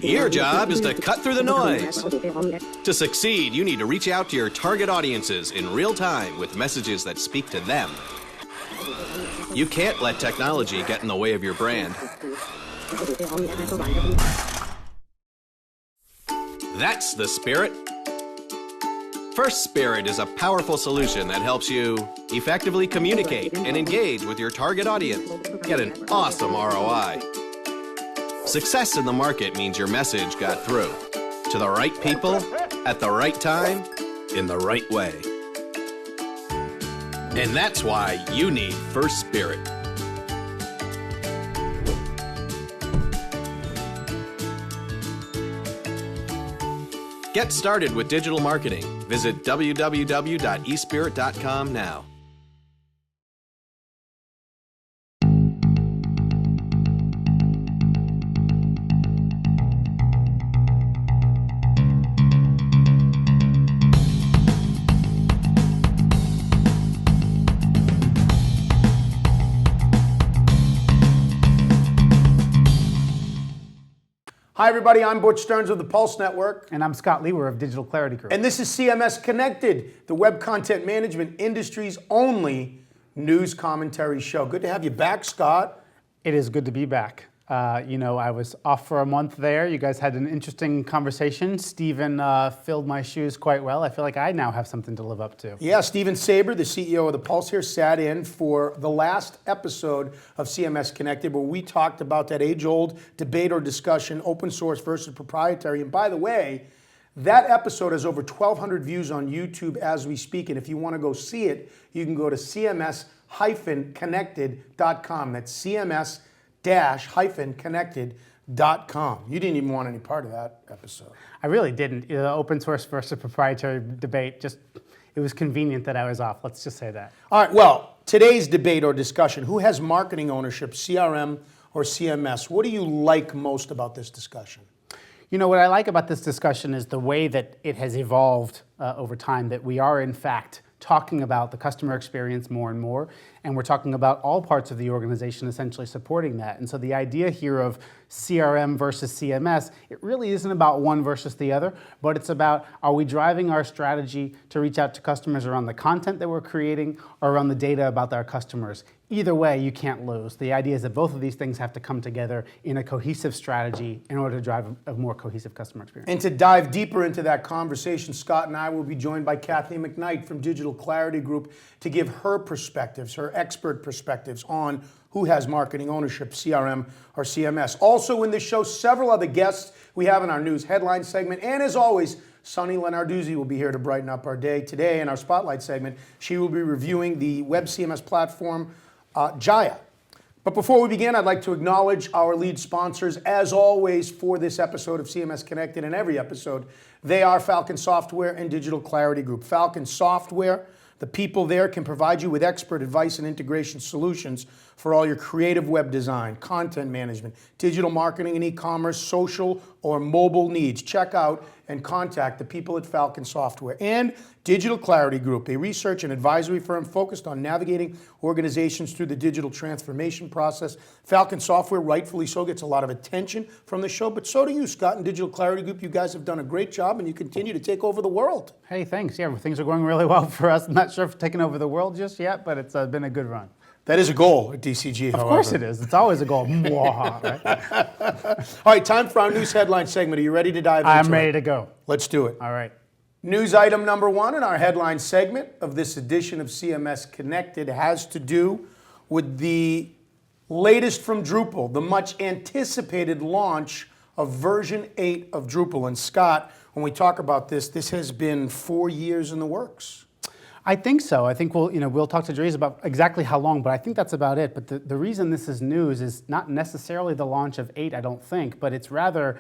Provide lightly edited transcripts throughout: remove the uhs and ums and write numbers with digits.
Your job is to cut through the noise. To succeed, you need to reach out to your target audiences in real time with messages that speak to them. You can't let technology get in the way of your brand. That's the spirit. First Spirit is a powerful solution that helps you effectively communicate and engage with your target audience. Get an awesome ROI. Success in the market means your message got through to the right people at the right time in the right way. And that's why you need First Spirit. Get started with digital marketing. Visit www.espirit.com now. Hi, everybody. I'm Butch Stearns of the Pulse Network. And I'm Scott Lewer of Digital Clarity Group. And this is CMS-Connected, the web content management industry's only news commentary show. Good to have you back, Scott. It is good to be back. I was off for a month there. You guys had an interesting conversation. Stephen filled my shoes quite well. I feel like I now have something to live up to. Yeah, Stephen Saber, the CEO of the Pulse here, sat in for the last episode of CMS Connected, where we talked about that age-old debate or discussion, open source versus proprietary. And by the way, that episode has over 1,200 views on YouTube as we speak. And if you want to go see it, you can go to CMS-Connected.com. That's CMS-Connected.com. You didn't even want any part of that episode. I really didn't. The open source versus proprietary debate, it was convenient that I was off. Let's just say that. All right, well, today's debate or discussion, who has marketing ownership, CRM or CMS? What do you like most about this discussion? You know, what I like about this discussion is the way that it has evolved over time, that we are, in fact, talking about the customer experience more and more, and we're talking about all parts of the organization essentially supporting that. And so the idea here of CRM versus CMS, it really isn't about one versus the other, but it's about, are we driving our strategy to reach out to customers around the content that we're creating or around the data about our customers? Either way, you can't lose. The idea is that both of these things have to come together in a cohesive strategy in order to drive a more cohesive customer experience. And to dive deeper into that conversation, Scott and I will be joined by Cathy McKnight from Digital Clarity Group to give her perspectives, her expert perspectives on who has marketing ownership, CRM or CMS. Also in this show, several other guests we have in our news headline segment. And as always, Sunny Lenarduzzi will be here to brighten up our day. Today in our Spotlight segment, she will be reviewing the web CMS platform, Jahia. But before we begin, I'd like to acknowledge our lead sponsors, as always, for this episode of CMS Connected and every episode. They are Falcon Software and Digital Clarity Group. Falcon Software, the people there can provide you with expert advice and integration solutions for all your creative web design, content management, digital marketing and e-commerce, social or mobile needs. Check out and contact the people at Falcon Software. And Digital Clarity Group, a research and advisory firm focused on navigating organizations through the digital transformation process. Falcon Software, rightfully so, gets a lot of attention from the show, but so do you, Scott, and Digital Clarity Group. You guys have done a great job, and you continue to take over the world. Hey, thanks. Yeah, things are going really well for us. I'm not sure if we're taking over the world just yet, but it's been a good run. That is a goal at DCG, however. Of course it is. It's always a goal. Right? All right, time for our news headline segment. Are you ready to dive into it? I'm ready to go. Let's do it. All right. News item number one in our headline segment of this edition of CMS Connected has to do with the latest from Drupal, the much anticipated launch of version 8 of Drupal. And Scott, when we talk about this has been 4 years in the works. I think so. I think we'll talk to Dries about exactly how long, but I think that's about it. But the reason this is news is not necessarily the launch of 8, I don't think, but it's rather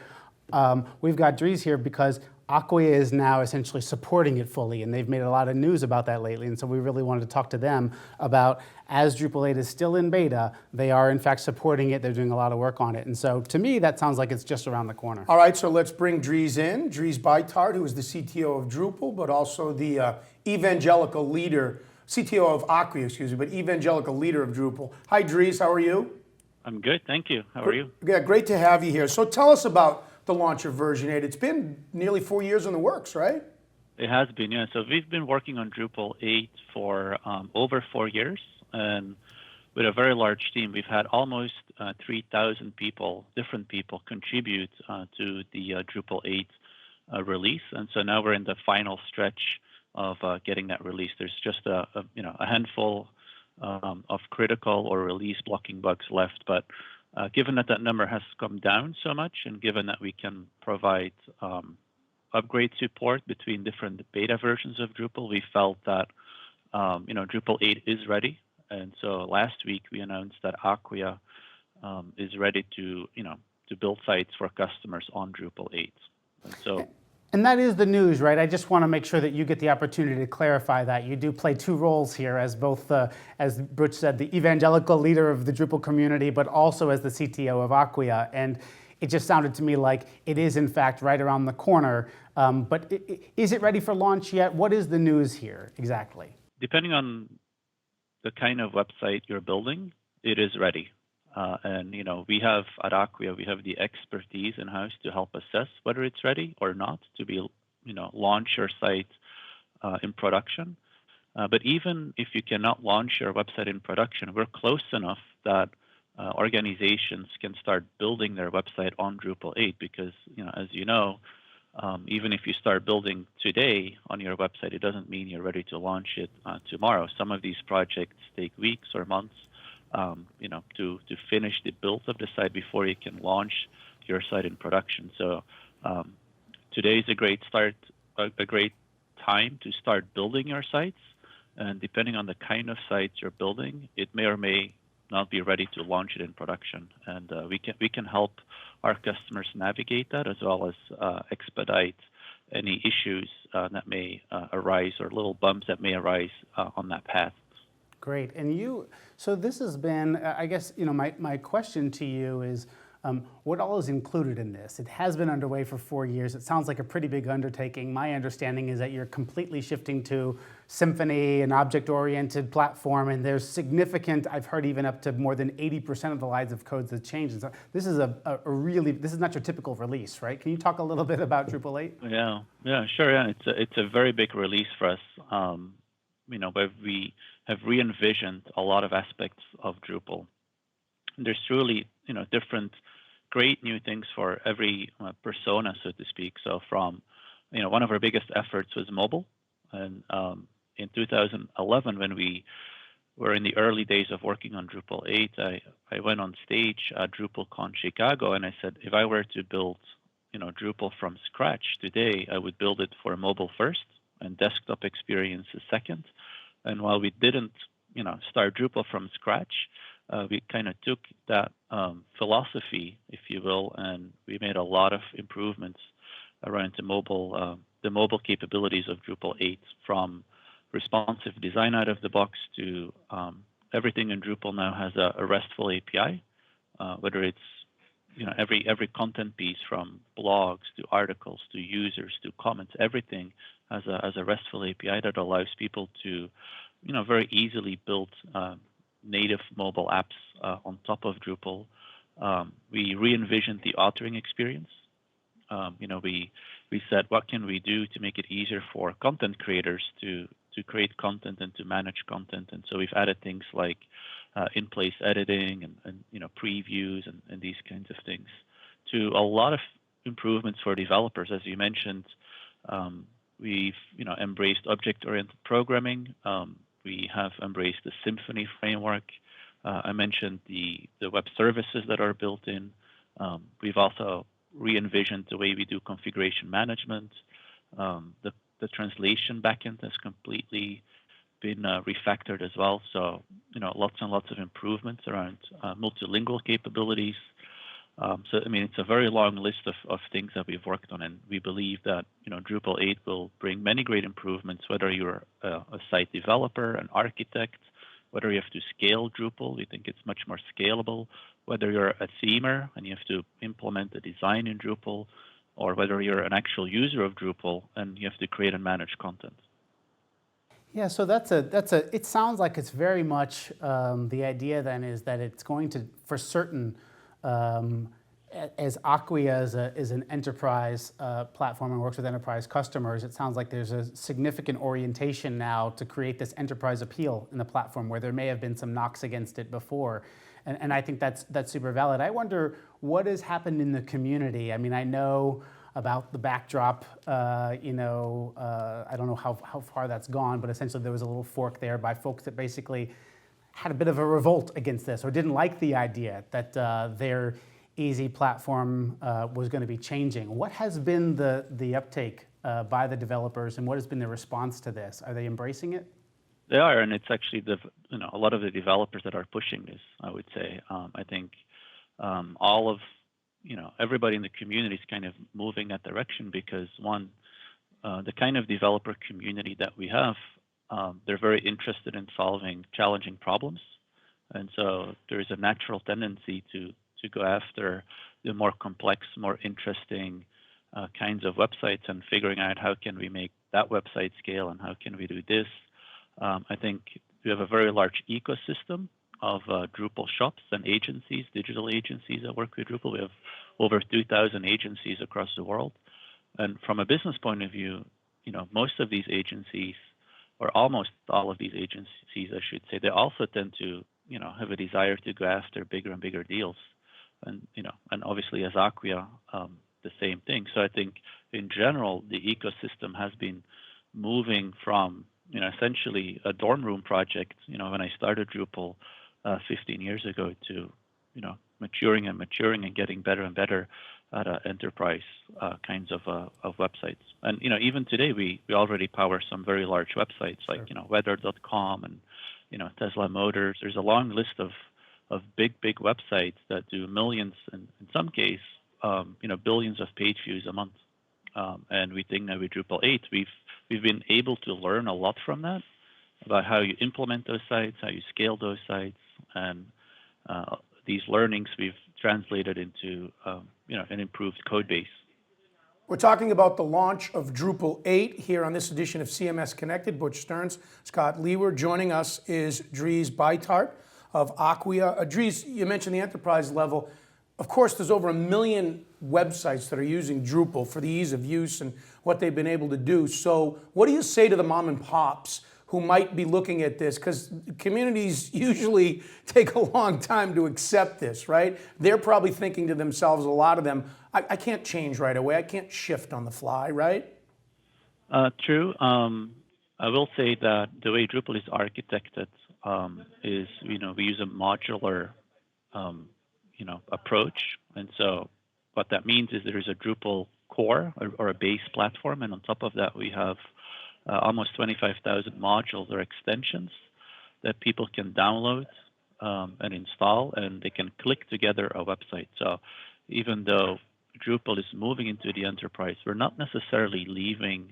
we've got Dries here because Acquia is now essentially supporting it fully, and they've made a lot of news about that lately, and so we really wanted to talk to them about, as Drupal 8 is still in beta, they are in fact supporting it, they're doing a lot of work on it, and so to me that sounds like it's just around the corner. All right, so let's bring Dries in. Dries Buytaert, who is the CTO of Drupal, but also the evangelical leader, CTO of Acquia, but evangelical leader of Drupal. Hi Dries, how are you? I'm good, thank you. How are you? Yeah, great to have you here. So tell us about the launch of version 8. It's been nearly 4 years in the works, right? It has been, yeah. So we've been working on Drupal 8 for over 4 years, and with a very large team. We've had almost 3,000 people, different people, contribute to the Drupal 8 release, and so now we're in the final stretch of getting that release. There's just a handful of critical or release blocking bugs left, but given that that number has come down so much, and given that we can provide upgrade support between different beta versions of Drupal, we felt that Drupal 8 is ready. And so last week we announced that Acquia is ready to build sites for customers on Drupal 8. And so. And that is the news, right? I just want to make sure that you get the opportunity to clarify that. You do play two roles here as both, as Bruce said, the evangelical leader of the Drupal community, but also as the CTO of Acquia. And it just sounded to me like it is, in fact, right around the corner. But is it ready for launch yet? What is the news here exactly? Depending on the kind of website you're building, it is ready. And we have at Acquia, we have the expertise in house to help assess whether it's ready or not to be, launch your site in production. But even if you cannot launch your website in production, we're close enough that organizations can start building their website on Drupal 8 because, as you know, even if you start building today on your website, it doesn't mean you're ready to launch it tomorrow. Some of these projects take weeks or months. To finish the build of the site before you can launch your site in production. So today is a great time to start building your sites. And depending on the kind of sites you're building, it may or may not be ready to launch it in production. And we can help our customers navigate that as well as expedite any issues that may arise or little bumps that may arise on that path. Great. And so this has been, I guess, my question to you is, what all is included in this? It has been underway for 4 years. It sounds like a pretty big undertaking. My understanding is that you're completely shifting to Symfony, an object-oriented platform, and there's significant, I've heard even up to more than 80% of the lines of code that change. So this is this is not your typical release, right? Can you talk a little bit about Drupal 8? Yeah, sure. Yeah, it's a very big release for us. Where we have re-envisioned a lot of aspects of Drupal. There's truly, different great new things for every persona, so to speak. So from, one of our biggest efforts was mobile. And in 2011, when we were in the early days of working on Drupal 8, I went on stage at DrupalCon Chicago, and I said, if I were to build, Drupal from scratch today, I would build it for mobile first and desktop experience second. And while we didn't, start Drupal from scratch, we kind of took that philosophy, if you will, and we made a lot of improvements around the mobile capabilities of Drupal 8, from responsive design out of the box to everything in Drupal now has a RESTful API, whether it's every content piece from blogs to articles to users to comments, everything has a RESTful API that allows people to, very easily build native mobile apps on top of Drupal. We re-envisioned the authoring experience. We said, what can we do to make it easier for content creators to create content and to manage content? And so we've added things like in-place editing and previews and these kinds of things, to a lot of improvements for developers. As you mentioned, we've embraced object-oriented programming. We have embraced the Symfony framework. I mentioned the web services that are built in. We've also re-envisioned the way we do configuration management. The translation backend has completely been refactored as well. So, lots and lots of improvements around multilingual capabilities. It's a very long list of things that we've worked on, and we believe that, Drupal 8 will bring many great improvements, whether you're a site developer, an architect, whether you have to scale Drupal, we think it's much more scalable, whether you're a themer and you have to implement the design in Drupal, or whether you're an actual user of Drupal and you have to create and manage content. Yeah, so it sounds like it's very much, the idea then is that it's going to, for certain, as Acquia is an enterprise platform and works with enterprise customers, it sounds like there's a significant orientation now to create this enterprise appeal in the platform where there may have been some knocks against it before. And I think that's super valid. I wonder what has happened in the community. I mean, I know about the backdrop, I don't know how far that's gone, but essentially there was a little fork there by folks that basically had a bit of a revolt against this or didn't like the idea that their easy platform was going to be changing. What has been the uptake by the developers, and what has been the response to this? Are they embracing it? They are, and it's actually a lot of the developers that are pushing this. I would say I think all of everybody in the community is kind of moving that direction because one, the kind of developer community that we have, they're very interested in solving challenging problems, and so there is a natural tendency to go after the more complex, more interesting kinds of websites and figuring out how can we make that website scale and how can we do this. I think we have a very large ecosystem of Drupal shops and agencies, digital agencies that work with Drupal. We have over 2,000 agencies across the world. And from a business point of view, most of these agencies, or almost all of these agencies, I should say, they also tend to, have a desire to go after bigger and bigger deals. And, and obviously as Acquia, the same thing. So I think in general, the ecosystem has been moving from, essentially a dorm room project, when I started Drupal 15 years ago to, maturing and getting better and better at enterprise kinds of websites. And, even today, we already power some very large websites like, weather.com and, Tesla Motors. There's a long list of big websites that do millions, and in some case, billions of page views a month. And we think that with Drupal 8, we've been able to learn a lot from that about how you implement those sites, how you scale those sites, and these learnings we've translated into an improved code base. We're talking about the launch of Drupal 8 here on this edition of CMS Connected. Butch Stearns, Scott Lewer. Joining us is Dries Buytaert of Acquia. Dries, you mentioned the enterprise level. Of course, there's over 1 million websites that are using Drupal for the ease of use and what they've been able to do. So what do you say to the mom and pops who might be looking at this? Because communities usually take a long time to accept this, right? They're probably thinking to themselves, a lot of them, I can't change right away. I can't shift on the fly, right? True. I will say that the way Drupal is architected is, we use a modular approach. And so what that means is there is a Drupal core or a base platform. And on top of that, we have almost 25,000 modules or extensions that people can download and install, and they can click together a website. So even though Drupal is moving into the enterprise, we're not necessarily leaving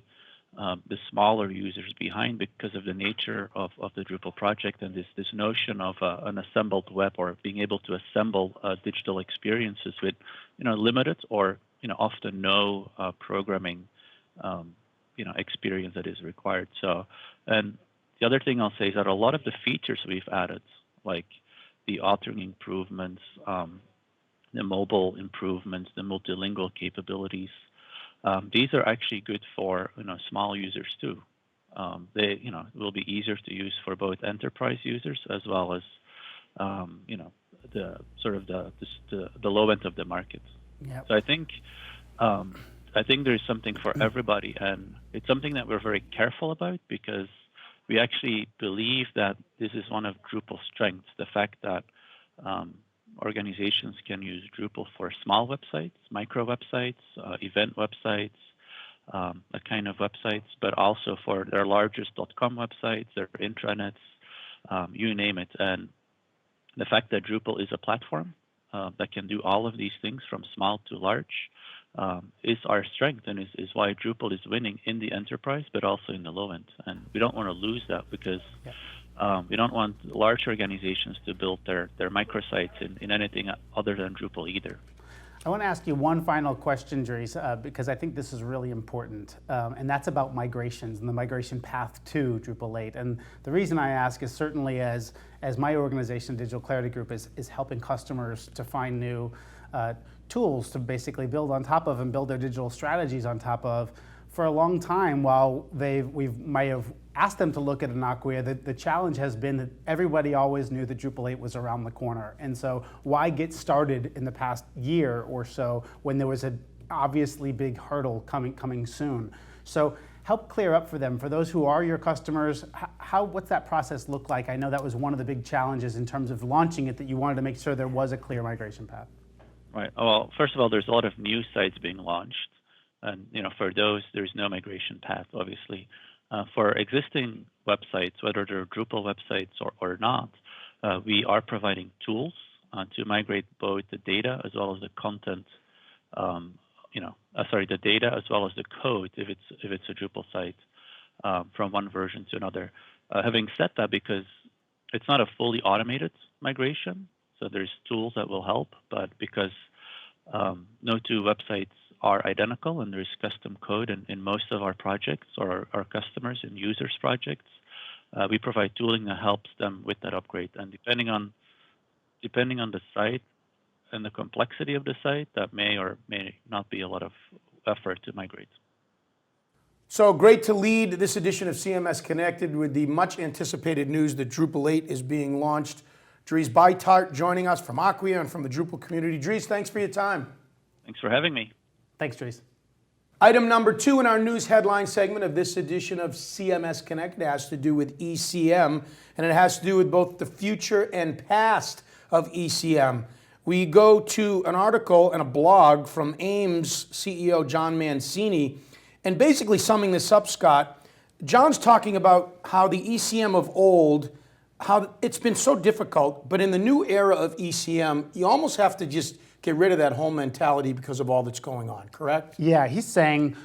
the smaller users behind because of the nature of the Drupal project and this notion of an assembled web or being able to assemble digital experiences with limited or often no programming experience that is required. So, and the other thing I'll say is that a lot of the features we've added, like the authoring improvements, the mobile improvements, the multilingual capabilities, these are actually good for small users too. They will be easier to use for both enterprise users as well as the sort of the low end of the market. Yep. So I think there's something for everybody, and it's something that we're very careful about because we actually believe that this is one of Drupal's strengths, the fact that organizations can use Drupal for small websites, micro websites, event websites, that kind of websites, but also for their largest .com websites, their intranets, you name it. And the fact that Drupal is a platform that can do all of these things from small to large is our strength and is why Drupal is winning in the enterprise, but also in the low end. And we don't want to lose that because we don't want large organizations to build their microsites in anything other than Drupal either. I want to ask you one final question, Dries, because I think this is really important, and that's about migrations and the migration path to Drupal 8. And the reason I ask is certainly as my organization, Digital Clarity Group, is helping customers to find new tools to basically build on top of and build their digital strategies on top of. For a long time, while we might have asked them to look at an Acquia, the challenge has been that everybody always knew that Drupal 8 was around the corner. And so why get started in the past year or so when there was an obviously big hurdle coming soon? So help clear up for them. For those who are your customers, what's that process look like? I know that was one of the big challenges in terms of launching it, that you wanted to make sure there was a clear migration path. Right. Well, first of all, there's a lot of new sites being launched. And for those, there's no migration path, obviously. For existing websites, whether they're Drupal websites or not, we are providing tools to migrate both the data as well as the content. The data as well as the code if it's a Drupal site from one version to another. Having said that, because it's not a fully automated migration, so there's tools that will help, but because no two websites are identical and there's custom code in most of our projects or our customers and users projects, we provide tooling that helps them with that upgrade. And depending on the site and the complexity of the site, that may or may not be a lot of effort to migrate. So great to lead this edition of CMS Connected with the much anticipated news that Drupal 8 is being launched. Dries Buytaert joining us from Acquia and from the Drupal community. Dries, thanks for your time. Thanks for having me. Thanks, Dries. Item number 2 in our news headline segment of this edition of CMS Connected has to do with ECM, and it has to do with both the future and past of ECM. We go to an article and a blog from AIM's CEO, John Mancini, and basically summing this up, Scott, John's talking about how the ECM of old, how it's been so difficult, but in the new era of ECM, you almost have to just get rid of that whole mentality because of all that's going on, correct? Yeah, he's saying,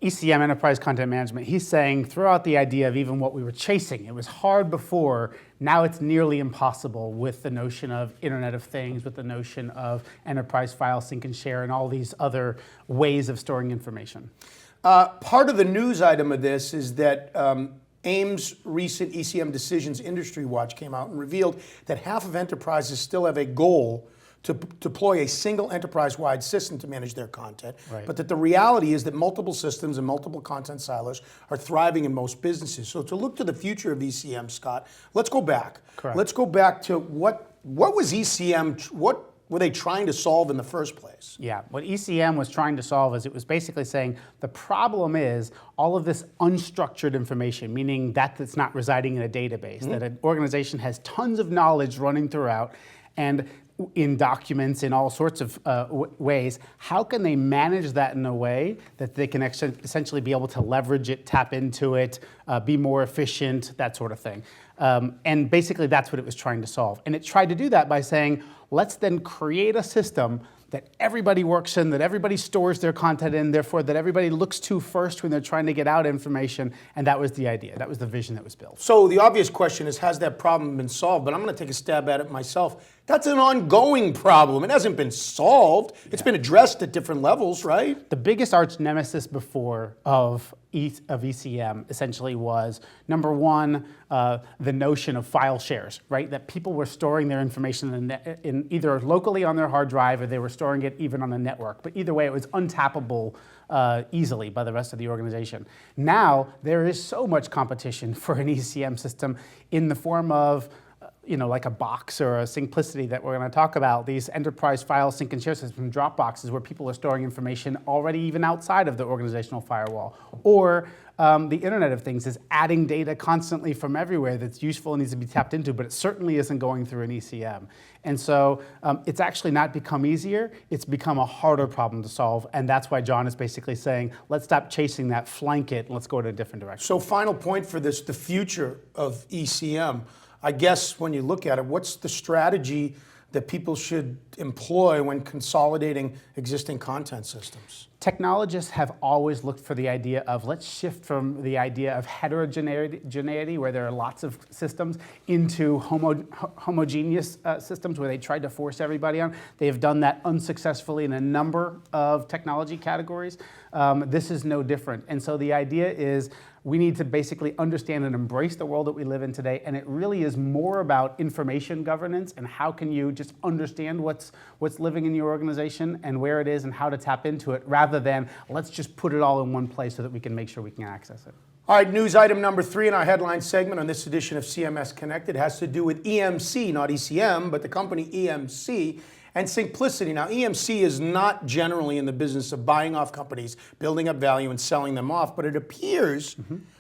ECM, Enterprise Content Management, he's saying throw out the idea of even what we were chasing. It was hard before, now it's nearly impossible with the notion of Internet of Things, with the notion of enterprise file sync and share and all these other ways of storing information. Part of the news item of this is that AIM's recent ECM Decisions Industry Watch came out and revealed that half of enterprises still have a goal to deploy a single enterprise-wide system to manage their content, right, but that the reality is that multiple systems and multiple content silos are thriving in most businesses. So to look to the future of ECM, Scott, let's go back. Correct. Let's go back to what was ECM, what were they trying to solve in the first place? Yeah, what ECM was trying to solve is it was basically saying the problem is all of this unstructured information, meaning that's not residing in a database, that an organization has tons of knowledge running throughout, and in documents, in all sorts of ways, how can they manage that in a way that they can essentially be able to leverage it, tap into it, be more efficient, that sort of thing. And basically that's what it was trying to solve. And it tried to do that by saying, let's then create a system that everybody works in, that everybody stores their content in, therefore that everybody looks to first when they're trying to get out information, and that was the idea. That was the vision that was built. So the obvious question is, has that problem been solved? But I'm going to take a stab at it myself. That's an ongoing problem. It hasn't been solved. It's been addressed at different levels, right? The biggest arch nemesis before of ECM essentially was, number one, the notion of file shares, right? That people were storing their information in either locally on their hard drive or they were storing it even on a network. But either way, it was untappable easily by the rest of the organization. Now, there is so much competition for an ECM system in the form of like a Box or a Simplicity that we're going to talk about, these enterprise file sync and share systems, Dropboxes, where people are storing information already even outside of the organizational firewall. Or the Internet of Things is adding data constantly from everywhere that's useful and needs to be tapped into, but it certainly isn't going through an ECM. And so it's actually not become easier, it's become a harder problem to solve, and that's why John is basically saying, let's stop chasing that, flank it, and let's go in a different direction. So final point for this, the future of ECM. I guess when you look at it, what's the strategy that people should employ when consolidating existing content systems? technologists have always looked for the idea of let's shift from the idea of heterogeneity, where there are lots of systems, into homogeneous systems where they tried to force everybody on. They have done that unsuccessfully in a number of technology categories. This is no different. And so the idea is we need to basically understand and embrace the world that we live in today, and it really is more about information governance and how can you just understand what's living in your organization and where it is and how to tap into it, rather than let's just put it all in one place so that we can make sure we can access it. All right, news item number 3 in our headline segment on this edition of CMS Connected has to do with EMC, not ECM, but the company EMC and simplicity. Now, EMC is not generally in the business of buying off companies, building up value, and selling them off, but it appears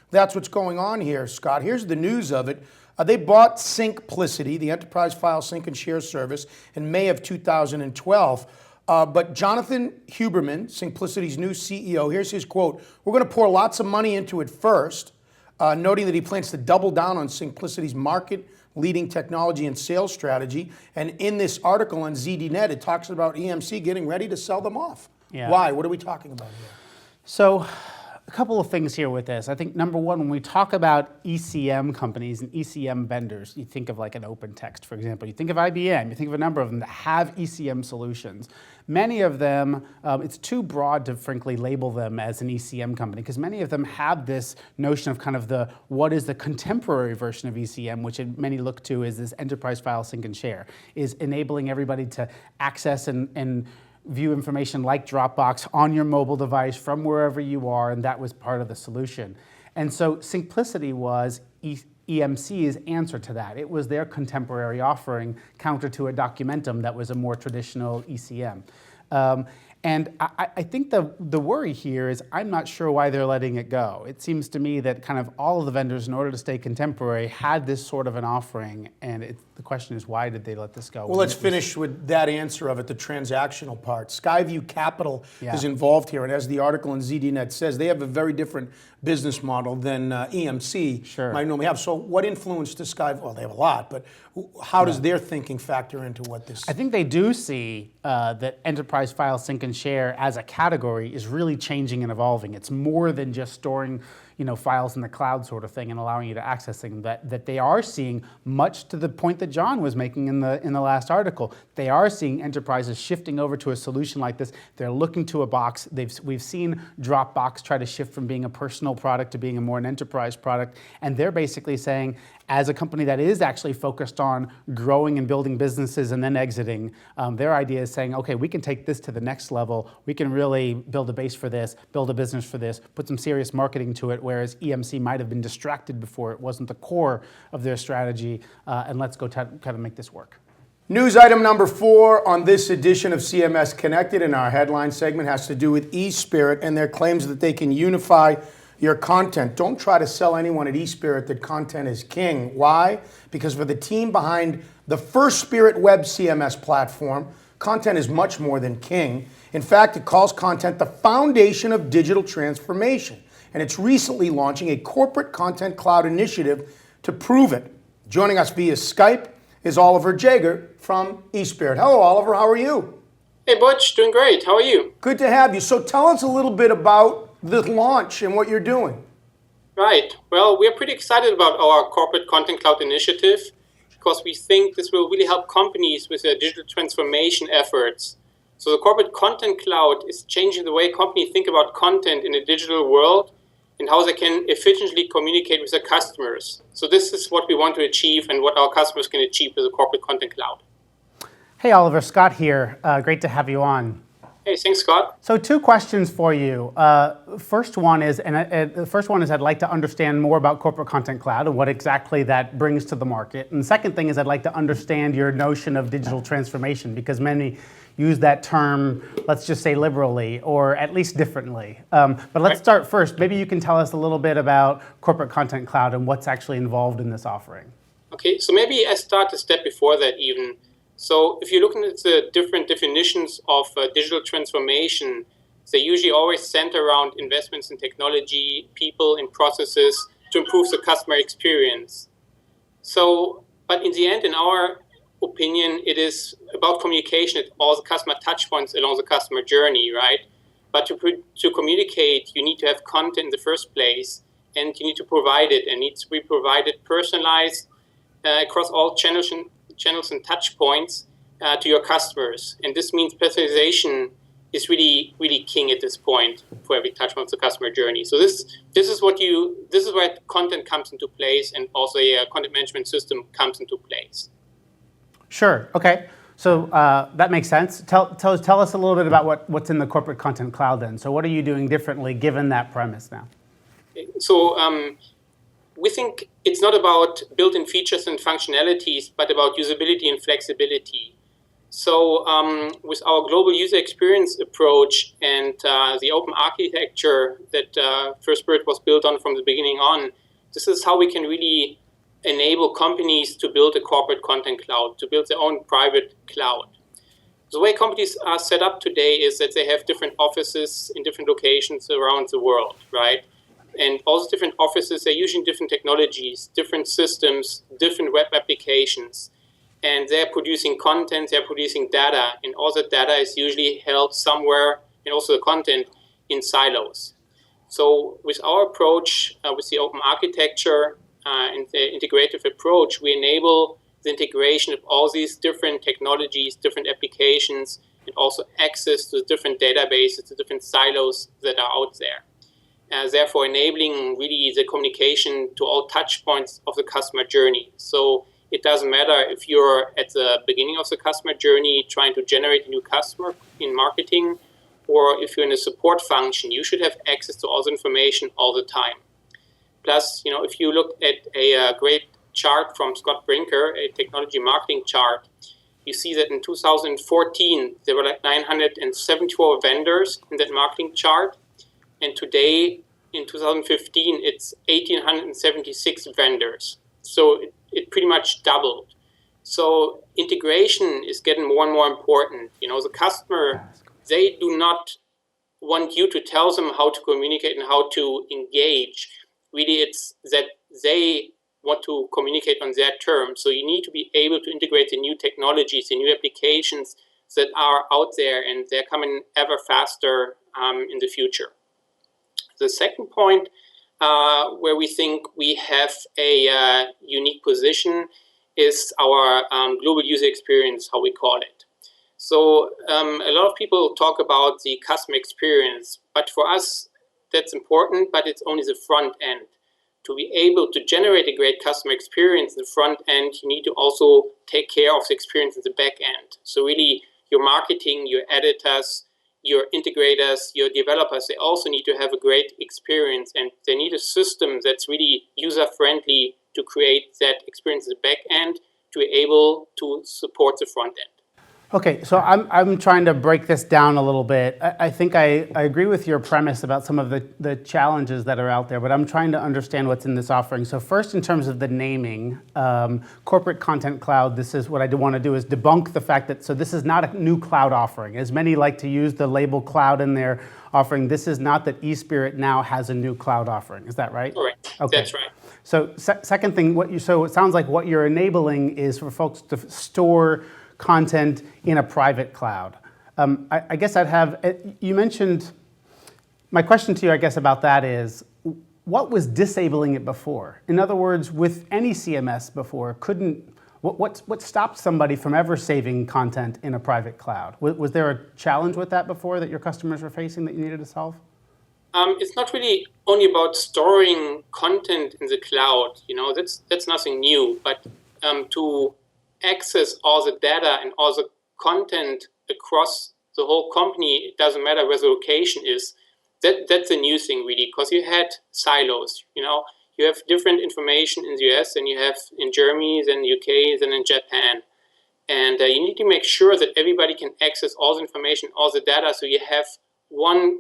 that's what's going on here, Scott. Here's the news of it. They bought Simplicity, the enterprise file sync and share service, in May of 2012. But Jonathan Huberman, Simplicity's new CEO, here's his quote: "We're going to pour lots of money into it first," noting that he plans to double down on Simplicity's market-leading technology and sales strategy. And in this article on ZDNet, it talks about EMC getting ready to sell them off. Yeah. Why? What are we talking about here? So, a couple of things here with this. I think number one, when we talk about ECM companies and ECM vendors, you think of like an OpenText, for example. You think of IBM, you think of a number of them that have ECM solutions. Many of them, it's too broad to frankly label them as an ECM company, because many of them have this notion of kind of what is the contemporary version of ECM, which many look to as this enterprise file sync and share, is enabling everybody to access and view information like Dropbox on your mobile device from wherever you are, and that was part of the solution. And so Simplicity was EMC's answer to that. It was their contemporary offering, counter to a Documentum that was a more traditional ECM. And I think the worry here is I'm not sure why they're letting it go. It seems to me that kind of all of the vendors, in order to stay contemporary, had this sort of an offering, and the question is, why did they let this go? Well, let's finish with that answer of it, the transactional part. Skyview Capital is involved here, and as the article in ZDNet says, they have a very different business model than EMC might normally have. So what influence does Skyview, well, they have a lot, but how does their thinking factor into what this? I think they do see that enterprise file sync and share as a category is really changing and evolving. It's more than just storing files in the cloud sort of thing and allowing you to access them. That they are seeing, much to the point that John was making in the last article, they are seeing enterprises shifting over to a solution like this. They're looking to a box. We've seen Dropbox try to shift from being a personal product to being a more an enterprise product, and they're basically saying, as a company that is actually focused on growing and building businesses and then exiting, their idea is saying, okay, we can take this to the next level. We can really build a base for this, build a business for this, put some serious marketing to it, whereas EMC might have been distracted before. It wasn't the core of their strategy, and let's go kind of make this work. News item number 4 on this edition of CMS Connected in our headline segment has to do with eSpirit and their claims that they can unify your content. Don't try to sell anyone at eSpirit that content is king. Why? Because for the team behind the first Spirit web CMS platform, content is much more than king. In fact, it calls content the foundation of digital transformation. And it's recently launching a corporate content cloud initiative to prove it. Joining us via Skype is Oliver Jager from eSpirit. Hello, Oliver. How are you? Hey, Butch. Doing great. How are you? Good to have you. So tell us a little bit about the launch and what you're doing. Right. Well, we're pretty excited about our corporate content cloud initiative because we think this will really help companies with their digital transformation efforts. So the corporate content cloud is changing the way companies think about content in a digital world and how they can efficiently communicate with their customers. So this is what we want to achieve and what our customers can achieve with the corporate content cloud. Hey, Oliver, Scott here. Great to have you on. Hey, thanks, Scott. So 2 questions for you. First one is I'd like to understand more about corporate content cloud and what exactly that brings to the market. And the second thing is I'd like to understand your notion of digital transformation, because many use that term, let's just say liberally, or at least differently. But let's start first. Maybe you can tell us a little bit about corporate content cloud and what's actually involved in this offering. Okay, so maybe I start a step before that even. So if you're looking at the different definitions of digital transformation, they usually always center around investments in technology, people, and processes to improve the customer experience. So, but in the end, in our opinion, it is about communication at all the customer touch points along the customer journey, right? But to communicate, you need to have content in the first place, and you need to provide it, and it needs to be provided personalized across all channels and touch points to your customers. And this means personalization is really, really king at this point for every touch point of the customer journey. So this is where content comes into place, and also a content management system comes into place. Sure. Okay. So that makes sense. Tell us a little bit about what's in the corporate content cloud then. So what are you doing differently given that premise now? So we think it's not about built-in features and functionalities, but about usability and flexibility. So with our global user experience approach and the open architecture that First Spirit was built on from the beginning on, this is how we can really enable companies to build a corporate content cloud, to build their own private cloud. The way companies are set up today is that they have different offices in different locations around the world, right? And all those different offices, they're using different technologies, different systems, different web applications. And they're producing content, they're producing data, and all that data is usually held somewhere, and also the content, in silos. So with our approach, with the open architecture and the integrative approach, we enable the integration of all these different technologies, different applications, and also access to different databases, to different silos that are out there. Therefore enabling really the communication to all touch points of the customer journey. So it doesn't matter if you're at the beginning of the customer journey trying to generate a new customer in marketing, or if you're in a support function, you should have access to all the information all the time. Plus, if you look at a great chart from Scott Brinker, a technology marketing chart, you see that in 2014, there were like 974 vendors in that marketing chart. And today, in 2015, it's 1,876 vendors. So it pretty much doubled. So integration is getting more and more important. The customer, they do not want you to tell them how to communicate and how to engage. Really, it's that they want to communicate on their terms. So you need to be able to integrate the new technologies, the new applications that are out there, and they're coming ever faster in the future. The second point where we think we have a unique position is our global user experience, how we call it. So a lot of people talk about the customer experience, but for us, that's important, but it's only the front end. To be able to generate a great customer experience in the front end, you need to also take care of the experience in the back end. So really, your marketing, your editors, your integrators, your developers, they also need to have a great experience, and they need a system that's really user-friendly to create that experience in the back end to be able to support the front end. Okay, so I'm trying to break this down a little bit. I think I agree with your premise about some of the challenges that are out there, but I'm trying to understand what's in this offering. So first, in terms of the naming, Corporate Content Cloud, this is what I want to do is debunk the fact that, so this is not a new cloud offering. As many like to use the label cloud in their offering, this is not that eSpirit now has a new cloud offering. Is that right? Correct. Okay. That's right. So second thing, so it sounds like what you're enabling is for folks to store content in a private cloud. I guess you mentioned, my question to you, I guess, about that is, what was disabling it before? In other words, with any CMS before, what stopped somebody from ever saving content in a private cloud? Was there a challenge with that before that your customers were facing that you needed to solve? It's not really only about storing content in the cloud. That's nothing new, but to access all the data and all the content across the whole company, it doesn't matter where the location is. That's a new thing, really, because you had silos. You have different information in the US than you have in Germany, then UK, then in Japan. And you need to make sure that everybody can access all the information, all the data, so you have one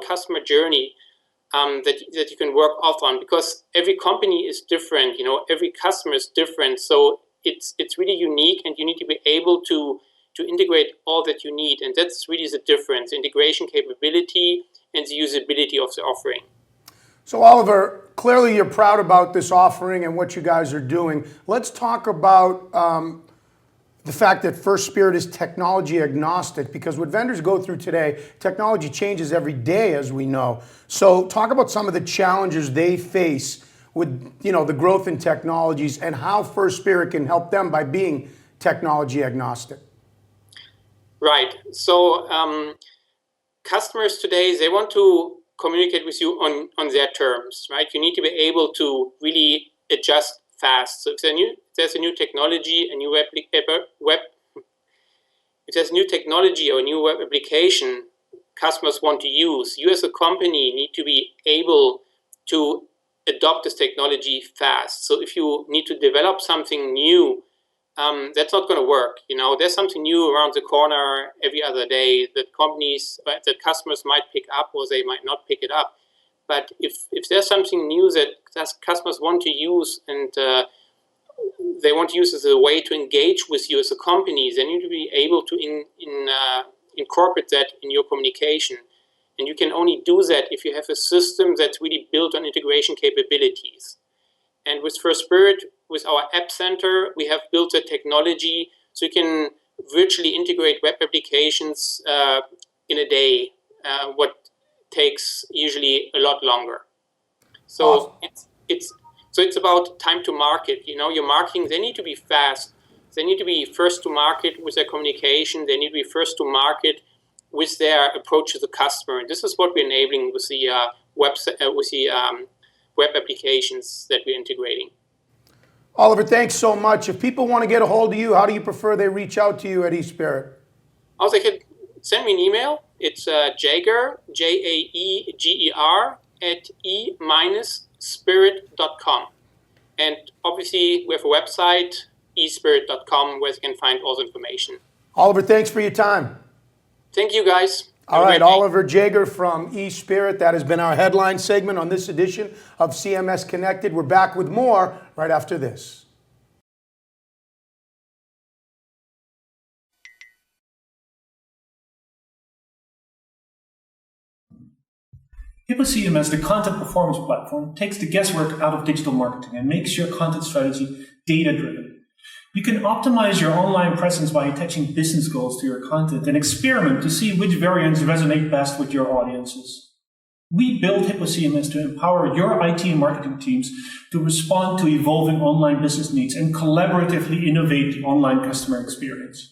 customer journey that you can work off on, because every company is different, every customer is different. So it's really unique, and you need to be able to integrate all that you need. And that's really the difference, integration capability and the usability of the offering. So Oliver, clearly you're proud about this offering and what you guys are doing. Let's talk about the fact that First Spirit is technology agnostic, because what vendors go through today, technology changes every day, as we know. So talk about some of the challenges they face with, you know, the growth in technologies and how First Spirit can help them by being technology agnostic. Right. So customers today, they want to communicate with you on their terms, right? You need to be able to really adjust fast. So if there's a new technology, a new if there's new technology or a new web application customers want to use, you as a company need to be able to adopt this technology fast. So if you need to develop something new, that's not going to work. You know, there's something new around the corner every other day that that customers might pick up or they might not pick it up. But if there's something new that customers want to use and they want to use as a way to engage with you as a company, then you need to be able to incorporate that in your communication. And you can only do that if you have a system that's really built on integration capabilities. And with First Spirit, with our App Center, we have built a technology so you can virtually integrate web applications in a day, what takes usually a lot longer. So it's about time to market. You know, your marketing, they need to be fast. They need to be first to market with their communication. They need to be first to market with their approach to the customer. And this is what we're enabling with the web applications that we're integrating. Oliver, thanks so much. If people want to get a hold of you, how do you prefer they reach out to you at eSpirit? Also, they could send me an email. It's Jager, Jaeger, at e-spirit.com. And obviously, we have a website, espirit.com, where you can find all the information. Oliver, thanks for your time. Thank you, guys. All right, Oliver Jager from eSpirit. That has been our headline segment on this edition of CMS Connected. We're back with more right after this. Hippo CMS, the content performance platform, takes the guesswork out of digital marketing and makes your content strategy data-driven. You can optimize your online presence by attaching business goals to your content and experiment to see which variants resonate best with your audiences. We built Hippo CMS to empower your IT and marketing teams to respond to evolving online business needs and collaboratively innovate the online customer experience.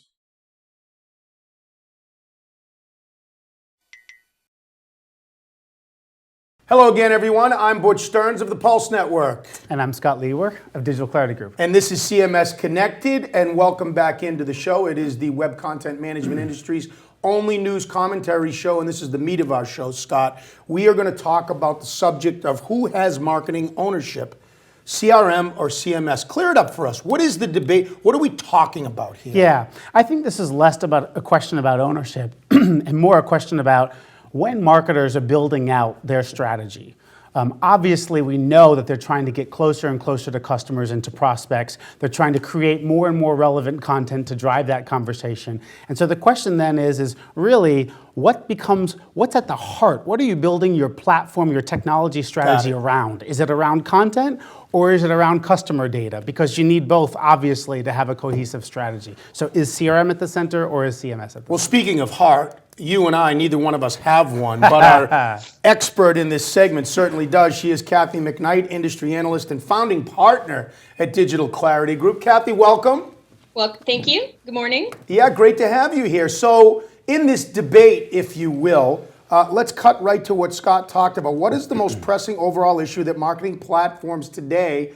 Hello again, everyone. I'm Butch Stearns of the Pulse Network. And I'm Scott Lewer of Digital Clarity Group. And this is CMS Connected, and welcome back into the show. It is the web content management industry's only news commentary show, and this is the meat of our show, Scott. We are going to talk about the subject of who has marketing ownership, CRM or CMS. Clear it up for us. What is the debate? What are we talking about here? Yeah, I think this is less about a question about ownership and more a question about when marketers are building out their strategy. Obviously, we know that they're trying to get closer and closer to customers and to prospects. They're trying to create more and more relevant content to drive that conversation. And so the question then is really what's at the heart? What are you building your platform, your technology strategy around? Is it around content or is it around customer data? Because you need both, obviously, to have a cohesive strategy. So is CRM at the center or is CMS at the center? Well, speaking of heart, you and I, neither one of us have one, but our expert in this segment certainly does. She is Cathy McKnight, industry analyst and founding partner at Digital Clarity Group. Cathy, welcome. Well, thank you. Good morning. Yeah, great to have you here. So in this debate, if you will, let's cut right to what Scott talked about. What is the most pressing overall issue that marketing platforms today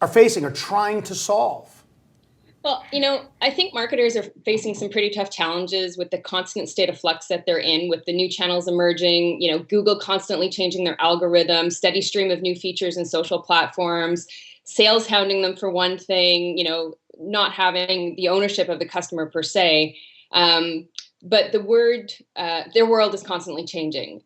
are facing or trying to solve? Well, I think marketers are facing some pretty tough challenges with the constant state of flux that they're in, with the new channels emerging, Google constantly changing their algorithm, steady stream of new features and social platforms, sales hounding them for one thing, not having the ownership of the customer per se. But their world is constantly changing.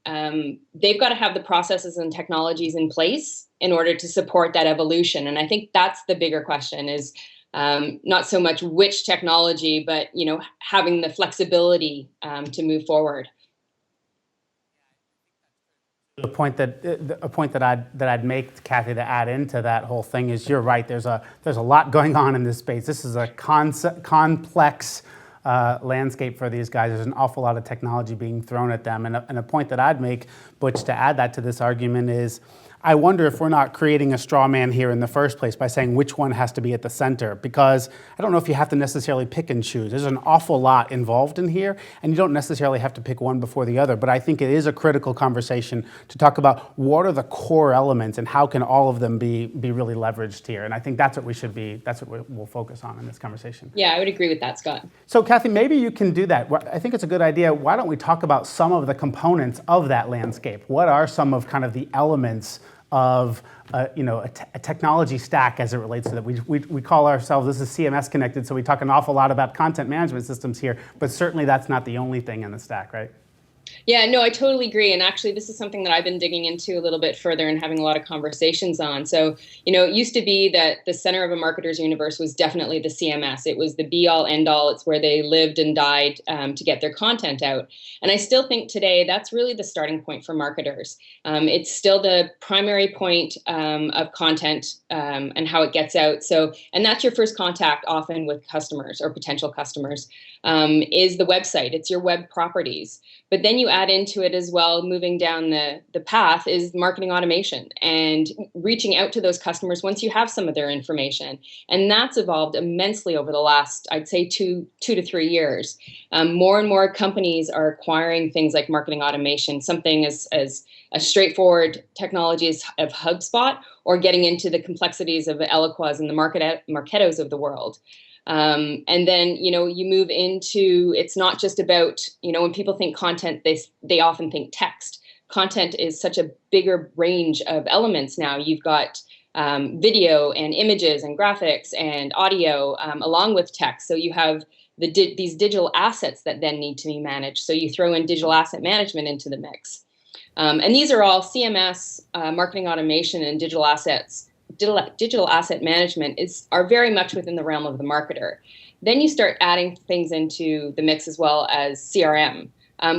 They've got to have the processes and technologies in place in order to support that evolution. And I think that's the bigger question is, not so much which technology, but having the flexibility to move forward. A point that I'd make, Cathy, to add into that whole thing is you're right. There's a lot going on in this space. This is a complex landscape for these guys. There's an awful lot of technology being thrown at them. And a point that I'd make, Butch, to add that to this argument is, I wonder if we're not creating a straw man here in the first place by saying which one has to be at the center, because I don't know if you have to necessarily pick and choose. There's an awful lot involved in here, and you don't necessarily have to pick one before the other, but I think it is a critical conversation to talk about what are the core elements and how can all of them be really leveraged here. And I think that's what we'll focus on in this conversation. Yeah, I would agree with that, Scott. So Cathy, maybe you can do that. I think it's a good idea. Why don't we talk about some of the components of that landscape? What are some of kind of the elements of a technology stack as it relates to that? We call ourselves, this is CMS-Connected, so we talk an awful lot about content management systems here, but certainly that's not the only thing in the stack, right? Yeah, no, I totally agree. And actually, this is something that I've been digging into a little bit further and having a lot of conversations on. So, it used to be that the center of a marketer's universe was definitely the CMS. It was the be-all, end-all. It's where they lived and died to get their content out. And I still think today that's really the starting point for marketers. It's still the primary point of content and how it gets out. So, and that's your first contact often with customers or potential customers, is the website. It's your web properties. But then you add into it as well, moving down the path, is marketing automation and reaching out to those customers once you have some of their information. And that's evolved immensely over the last, I'd say, two to 3 years. More and more companies are acquiring things like marketing automation, something as a straightforward technologies of HubSpot, or getting into the complexities of the Eloquas and the Marketos of the world. And then, you move into, it's not just about, when people think content, they often think text. Content is such a bigger range of elements now. You've got video and images and graphics and audio along with text. So you have these digital assets that then need to be managed. So you throw in digital asset management into the mix. And these are all CMS, marketing automation, and digital assets. Digital asset management are very much within the realm of the marketer. Then you start adding things into the mix as well as CRM,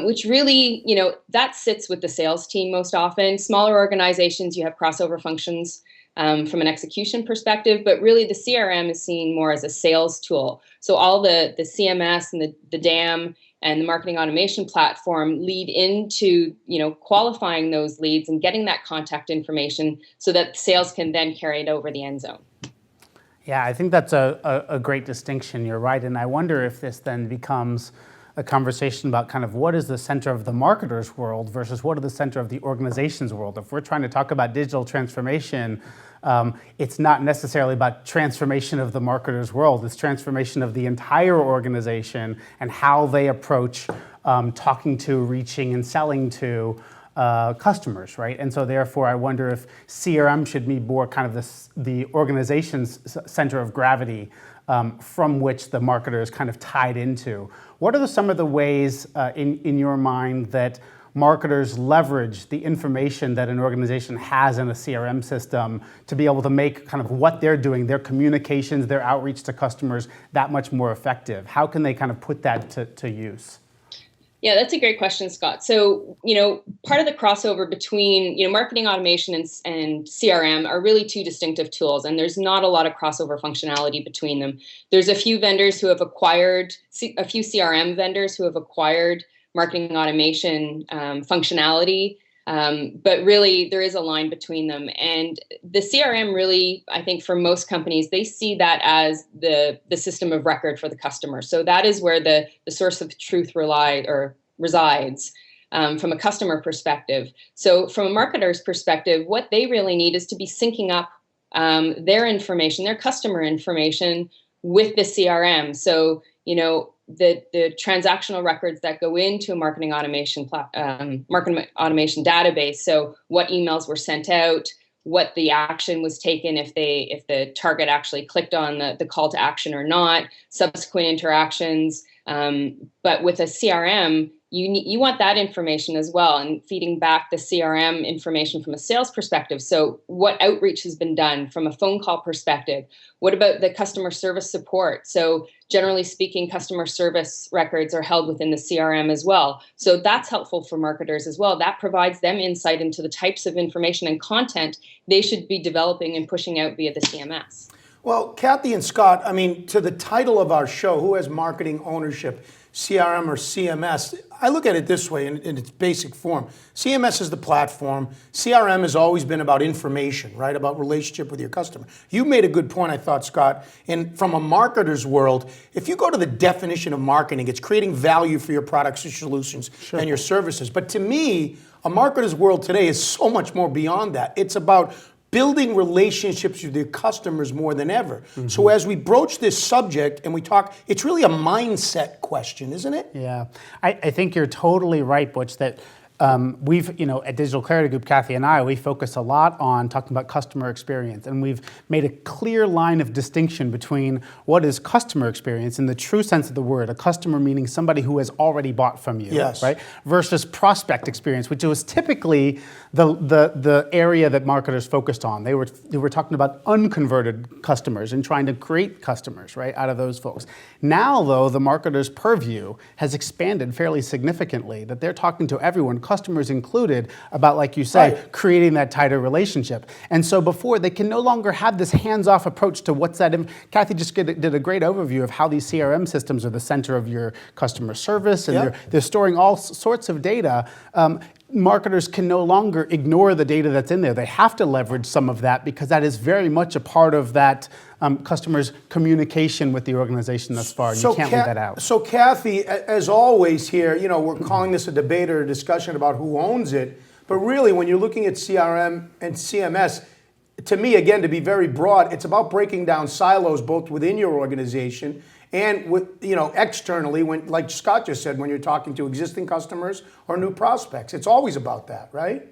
which really, that sits with the sales team most often. Smaller organizations, you have crossover functions from an execution perspective, but really the CRM is seen more as a sales tool. So all the CMS and the DAM and the marketing automation platform lead into, qualifying those leads and getting that contact information so that sales can then carry it over the end zone. Yeah, I think that's a great distinction. You're right. And I wonder if this then becomes a conversation about kind of what is the center of the marketer's world versus what is the center of the organization's world. If we're trying to talk about digital transformation, it's not necessarily about transformation of the marketer's world. It's transformation of the entire organization and how they approach talking to, reaching, and selling to customers, right? And so therefore, I wonder if CRM should be more kind of the organization's center of gravity from which the marketer is kind of tied into. What are some of the ways in your mind that marketers leverage the information that an organization has in a CRM system to be able to make kind of what they're doing, their communications, their outreach to customers, that much more effective? How can they kind of put that to use? Yeah, that's a great question, Scott. So, part of the crossover between, marketing automation and CRM are really two distinctive tools, and there's not a lot of crossover functionality between them. There's a few vendors who have acquired, a few CRM vendors who have acquired marketing automation functionality, but really there is a line between them. And the CRM really, I think for most companies, they see that as the system of record for the customer. So that is where the source of truth resides from a customer perspective. So from a marketer's perspective, what they really need is to be syncing up their information, their customer information with the CRM. So, the transactional records that go into a marketing automation database. So what emails were sent out, what the action was taken, if the target actually clicked on the call to action or not, subsequent interactions. But with a CRM, you want that information as well, and feeding back the CRM information from a sales perspective. So what outreach has been done from a phone call perspective? What about the customer service support? So generally speaking, customer service records are held within the CRM as well. So that's helpful for marketers as well. That provides them insight into the types of information and content they should be developing and pushing out via the CMS. Well, Cathy and Scott, I mean, to the title of our show, who has marketing ownership, CRM or CMS? I look at it this way in its basic form. CMS is the platform. CRM has always been about information, right? About relationship with your customer. You made a good point, I thought, Scott. And from a marketer's world, if you go to the definition of marketing, it's creating value for your products and solutions and your services. But to me, a marketer's world today is so much more beyond that. It's about building relationships with your customers more than ever. Mm-hmm. So as we broach this subject and we talk, it's really a mindset question, isn't it? Yeah, I think you're totally right, Butch, that we've, at Digital Clarity Group, Cathy and I, we focus a lot on talking about customer experience, and we've made a clear line of distinction between what is customer experience in the true sense of the word, a customer meaning somebody who has already bought from you, yes, right? Versus prospect experience, which was typically the area that marketers focused on. They were talking about unconverted customers and trying to create customers, right, out of those folks. Now, though, the marketer's purview has expanded fairly significantly, that they're talking to everyone, customers included, about, like you say, right, creating that tighter relationship. And so before, they can no longer have this hands-off approach to what's that. Cathy just did a great overview of how these CRM systems are the center of your customer service, and they're storing all sorts of data. Marketers can no longer ignore the data that's in there. They have to leverage some of that because that is very much a part of that customer's communication with the organization thus far. You can't leave that out. So Cathy, as always here, we're calling this a debate or a discussion about who owns it. But really, when you're looking at CRM and CMS, to me, again, to be very broad, it's about breaking down silos both within your organization and with, externally, when, like Scott just said, when you're talking to existing customers or new prospects. It's always about that, right?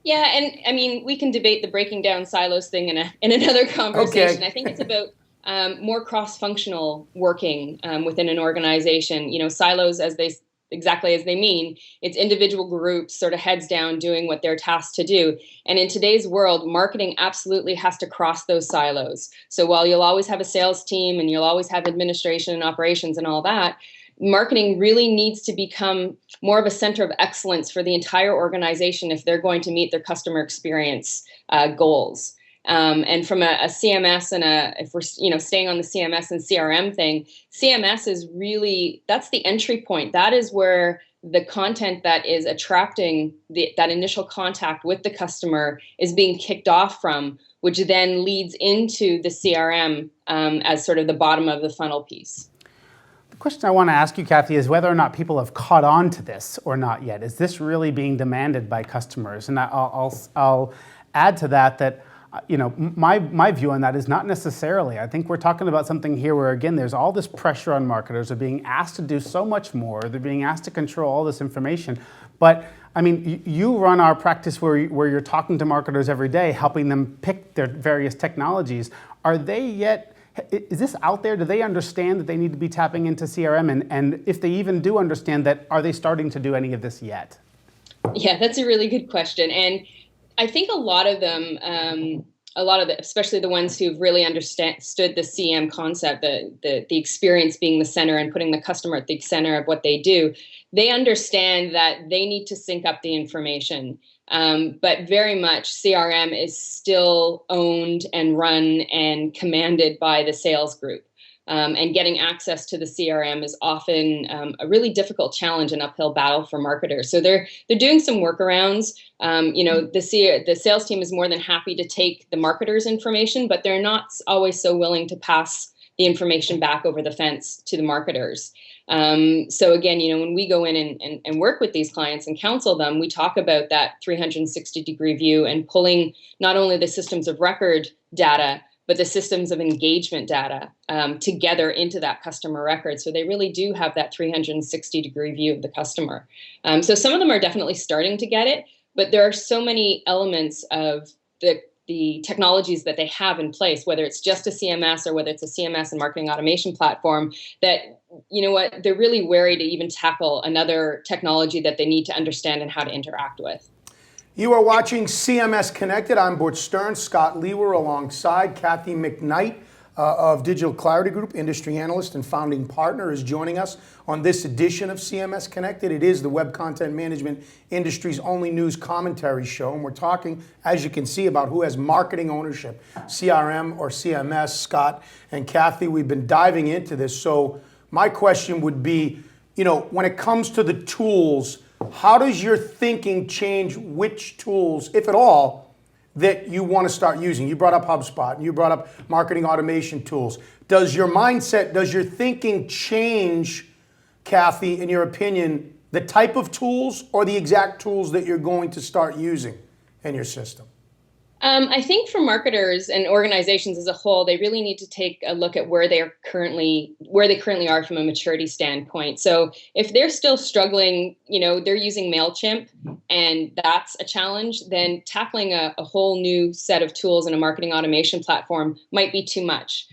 Yeah, and I mean, we can debate the breaking down silos thing in another conversation. Okay. I think it's about more cross-functional working within an organization. Silos, exactly as they mean, it's individual groups sort of heads down doing what they're tasked to do. And in today's world, marketing absolutely has to cross those silos. So while you'll always have a sales team and you'll always have administration and operations and all that, marketing really needs to become more of a center of excellence for the entire organization if they're going to meet their customer experience goals. And from a CMS and if we're staying on the CMS and CRM thing, CMS is really, that's the entry point. That is where the content that is attracting that initial contact with the customer is being kicked off from, which then leads into the CRM as sort of the bottom of the funnel piece. The question I want to ask you, Cathy, is whether or not people have caught on to this or not yet. Is this really being demanded by customers? And I'll add to that my view on that is not necessarily. I think we're talking about something here where, again, there's all this pressure on marketers. They're being asked to do so much more. They're being asked to control all this information. But, I mean, you run our practice where you're talking to marketers every day, helping them pick their various technologies. Is this out there? Do they understand that they need to be tapping into CRM? And if they even do understand that, are they starting to do any of this yet? Yeah, that's a really good question. And I think a lot of them, especially the ones who've really understood the CM concept, the experience being the center and putting the customer at the center of what they do, they understand that they need to sync up the information. But very much CRM is still owned and run and commanded by the sales group. And getting access to the CRM is often a really difficult challenge and uphill battle for marketers. So they're doing some workarounds. The sales team is more than happy to take the marketer's information, but they're not always so willing to pass the information back over the fence to the marketers. So again, when we go in and work with these clients and counsel them, we talk about that 360-degree view and pulling not only the systems of record data, but the systems of engagement data together into that customer record. So they really do have that 360-degree view of the customer. So some of them are definitely starting to get it, but there are so many elements of the technologies that they have in place, whether it's just a CMS or whether it's a CMS and marketing automation platform, that, they're really wary to even tackle another technology that they need to understand and how to interact with. You are watching CMS Connected. I'm Butch Stern, Scott Lewer alongside Cathy McKnight of Digital Clarity Group, industry analyst and founding partner, is joining us on this edition of CMS Connected. It is the web content management industry's only news commentary show, and we're talking, as you can see, about who has marketing ownership, CRM or CMS. Scott and Cathy, we've been diving into this. So my question would be, when it comes to the tools, how does your thinking change which tools, if at all, that you want to start using? You brought up HubSpot, and you brought up marketing automation tools. Does your mindset, does your thinking change, Cathy, in your opinion, the type of tools or the exact tools that you're going to start using in your system? I think for marketers and organizations as a whole, they really need to take a look at where they currently are from a maturity standpoint. So if they're still struggling, they're using MailChimp and that's a challenge, then tackling a whole new set of tools in a marketing automation platform might be too much.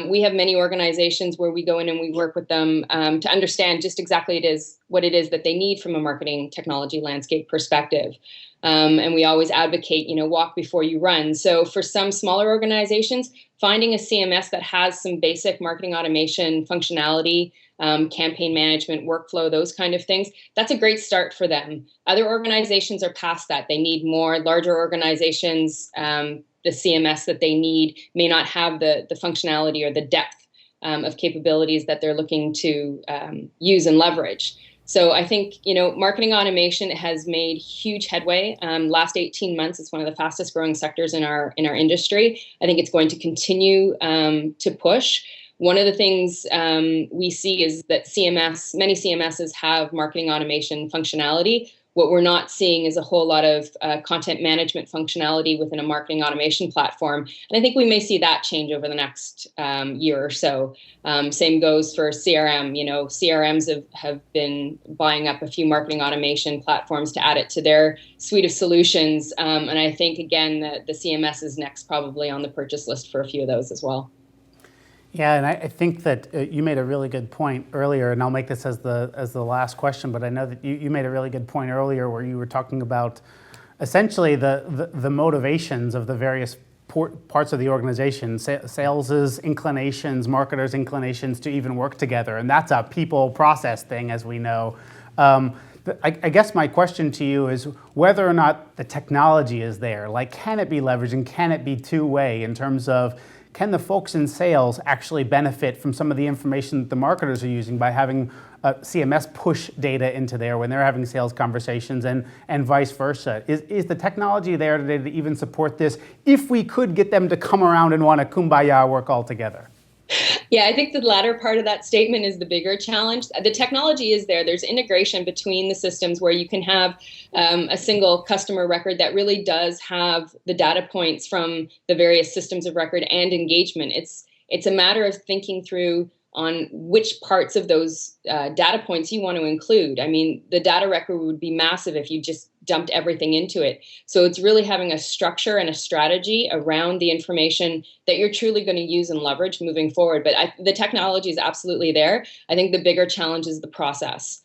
We have many organizations where we go in and we work with them to understand just exactly what it is that they need from a marketing technology landscape perspective. And we always advocate, walk before you run. So for some smaller organizations, finding a CMS that has some basic marketing automation functionality, campaign management, workflow, those kind of things, that's a great start for them. Other organizations are past that. They need more. Larger organizations, the CMS that they need may not have the functionality or the depth of capabilities that they're looking to use and leverage. So I think, marketing automation has made huge headway. Last 18 months, it's one of the fastest growing sectors in our industry. I think it's going to continue to push. One of the things we see is that many CMSs have marketing automation functionality. What we're not seeing is a whole lot of content management functionality within a marketing automation platform. And I think we may see that change over the next year or so. Same goes for CRM. CRMs have been buying up a few marketing automation platforms to add it to their suite of solutions. And I think, again, the CMS is next probably on the purchase list for a few of those as well. Yeah, and I think that you made a really good point earlier, and I'll make this as the last question, but I know that you made a really good point earlier where you were talking about essentially the motivations of the various parts of the organization, sales's inclinations, marketers' inclinations to even work together, and that's a people process thing, as we know. I guess my question to you is whether or not the technology is there. Like, can it be leveraged and can it be two-way in terms of can the folks in sales actually benefit from some of the information that the marketers are using by having CMS push data into there when they're having sales conversations and vice versa? Is the technology there today to even support this if we could get them to come around and want to kumbaya work all together? Yeah, I think the latter part of that statement is the bigger challenge. The technology is there. There's integration between the systems where you can have a single customer record that really does have the data points from the various systems of record and engagement. It's a matter of thinking through on which parts of those data points you want to include. I mean, the data record would be massive if you just dumped everything into it. So it's really having a structure and a strategy around the information that you're truly going to use and leverage moving forward. But the technology is absolutely there. I think the bigger challenge is the process.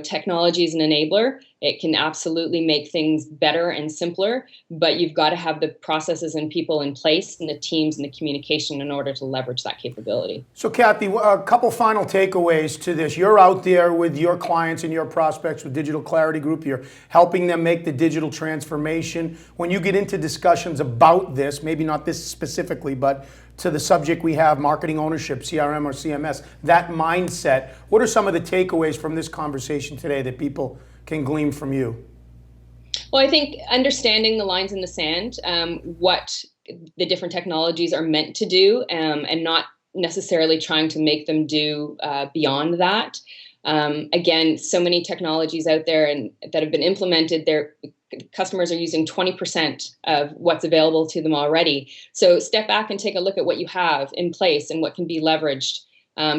Technology is an enabler. It can absolutely make things better and simpler, but you've got to have the processes and people in place and the teams and the communication in order to leverage that capability. So Cathy, a couple final takeaways to this. You're out there with your clients and your prospects with Digital Clarity Group. You're helping them make the digital transformation. When you get into discussions about this, maybe not this specifically, but to the subject we have, marketing ownership, CRM or CMS, that mindset, what are some of the takeaways from this conversation today that people can glean from you? Well, I think understanding the lines in the sand, what the different technologies are meant to do, and not necessarily trying to make them do beyond that. Again, so many technologies out there and that have been implemented, customers are using 20% of what's available to them already. So step back and take a look at what you have in place and what can be leveraged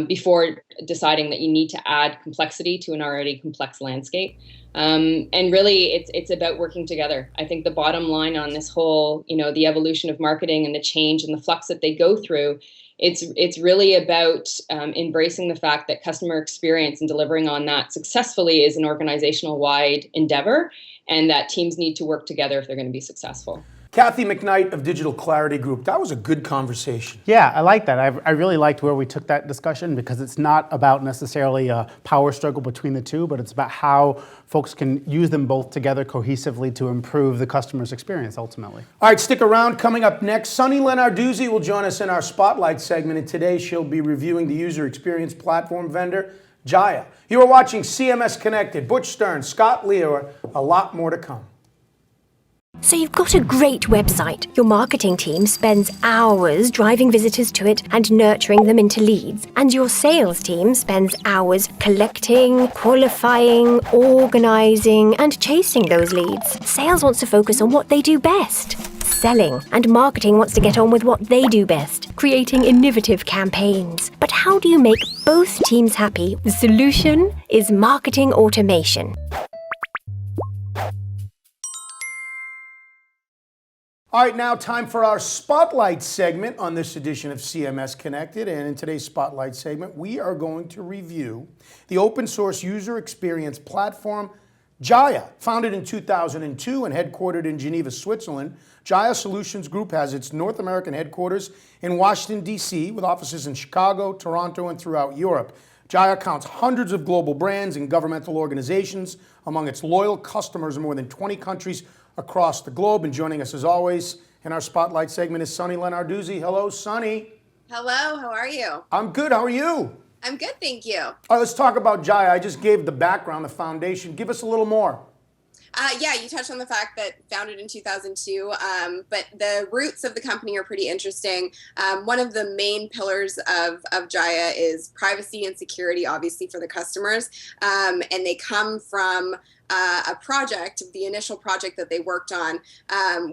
before deciding that you need to add complexity to an already complex landscape. And really, it's about working together. I think the bottom line on this whole, the evolution of marketing and the change and the flux that they go through, it's really about embracing the fact that customer experience and delivering on that successfully is an organizational wide endeavor, and that teams need to work together if they're going to be successful. Cathy McKnight of Digital Clarity Group. That was a good conversation. Yeah, I like that. I really liked where we took that discussion because it's not about necessarily a power struggle between the two, but it's about how folks can use them both together cohesively to improve the customer's experience ultimately. All right, stick around. Coming up next, Sunny Lenarduzzi will join us in our Spotlight segment, and today she'll be reviewing the user experience platform vendor, Jahia. You are watching CMS-Connected. Butch Stern, Scott Leo, a lot more to come. So you've got a great website. Your marketing team spends hours driving visitors to it and nurturing them into leads. And your sales team spends hours collecting, qualifying, organizing, and chasing those leads. Sales wants to focus on what they do best. Selling. And marketing wants to get on with what they do best, creating innovative campaigns. But how do you make both teams happy? The solution is marketing automation. All right, now time for our Spotlight segment on this edition of CMS Connected. And in today's Spotlight segment, we are going to review the open source user experience platform, Jahia. Founded in 2002 and headquartered in Geneva, Switzerland, Jahia Solutions Group has its North American headquarters in Washington, D.C., with offices in Chicago, Toronto, and throughout Europe. Jahia counts hundreds of global brands and governmental organizations among its loyal customers in more than 20 countries across the globe. And joining us as always in our Spotlight segment is Sunny Lenarduzzi. Hello, Sunny. Hello, how are you? I'm good, how are you? I'm good, thank you. All right, let's talk about Jahia. I just gave the background, the foundation. Give us a little more. Yeah, you touched on the fact that founded in 2002, but the roots of the company are pretty interesting. One of the main pillars of Jahia is privacy and security, obviously, for the customers. And they come from a project. The initial project that they worked on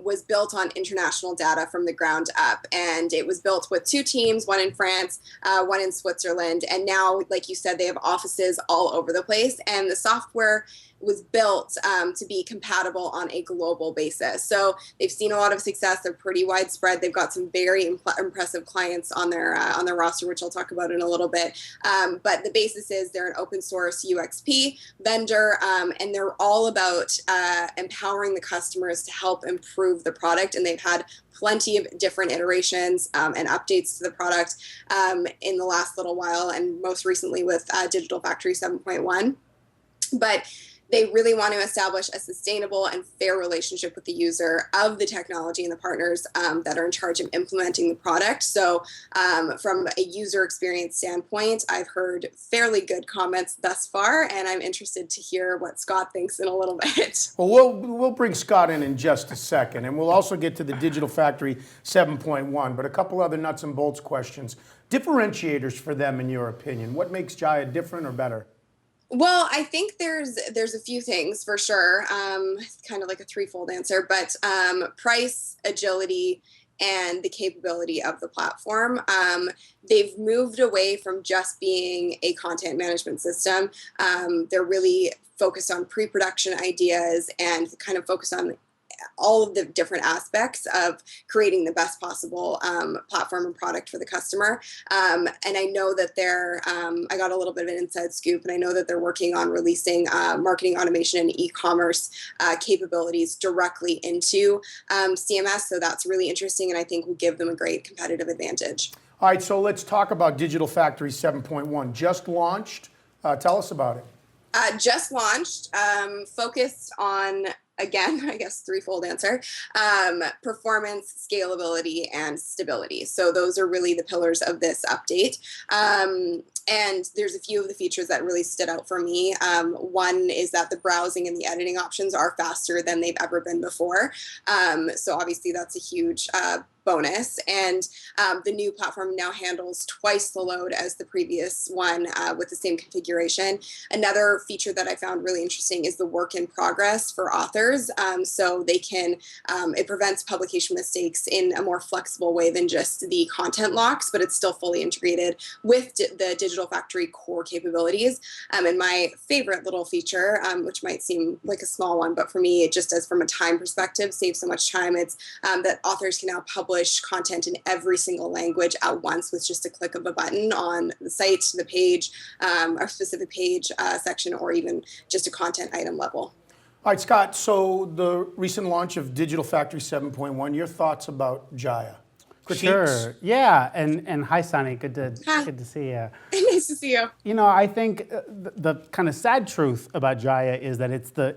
was built on international data from the ground up. And it was built with two teams, one in France, one in Switzerland. And now, like you said, they have offices all over the place. And the software was built to be compatible on a global basis. So they've seen a lot of success. They're pretty widespread. They've got some very impressive clients on their roster, which I'll talk about in a little bit. But the basis is they're an open source UXP vendor, and they're all about empowering the customers to help improve the product. And they've had plenty of different iterations and updates to the product in the last little while, and most recently with Digital Factory 7.1. But they really want to establish a sustainable and fair relationship with the user of the technology and the partners that are in charge of implementing the product. So from a user experience standpoint, I've heard fairly good comments thus far, and I'm interested to hear what Scott thinks in a little bit. Well, we'll bring Scott in just a second, and we'll also get to the Digital Factory 7.1, but a couple other nuts and bolts questions. Differentiators for them, in your opinion. What makes Jahia different or better? Well, I think there's a few things for sure. It's kind of like a threefold answer, but price, agility, and the capability of the platform. They've moved away from just being a content management system. They're really focused on pre-production ideas and kind of focused on all of the different aspects of creating the best possible platform and product for the customer. And I know that I got a little bit of an inside scoop, and I know that they're working on releasing marketing automation and e-commerce capabilities directly into CMS. So that's really interesting, and I think will give them a great competitive advantage. All right, so let's talk about Digital Factory 7.1. Just launched. Tell us about it. Just launched, focused on, again, I guess threefold answer, performance, scalability, and stability. So those are really the pillars of this update. And there's a few of the features that really stood out for me. One is that the browsing and the editing options are faster than they've ever been before. So obviously that's a huge bonus. And the new platform now handles twice the load as the previous one with the same configuration. Another feature that I found really interesting is the work in progress for authors. So they can, it prevents publication mistakes in a more flexible way than just the content locks, but it's still fully integrated with the Digital Factory core capabilities. And my favorite little feature, which might seem like a small one, but for me, it just does from a time perspective, saves so much time. It's that authors can now publish content in every single language at once with just a click of a button on the site, the page, or specific page section, or even just a content item level. All right, Scott, so the recent launch of Digital Factory 7.1, your thoughts about Jahia? Critiques? Sure. Yeah. And hi, Sunny. Good to see you. Nice to see you. You know, I think the kind of sad truth about Jahia is that it's the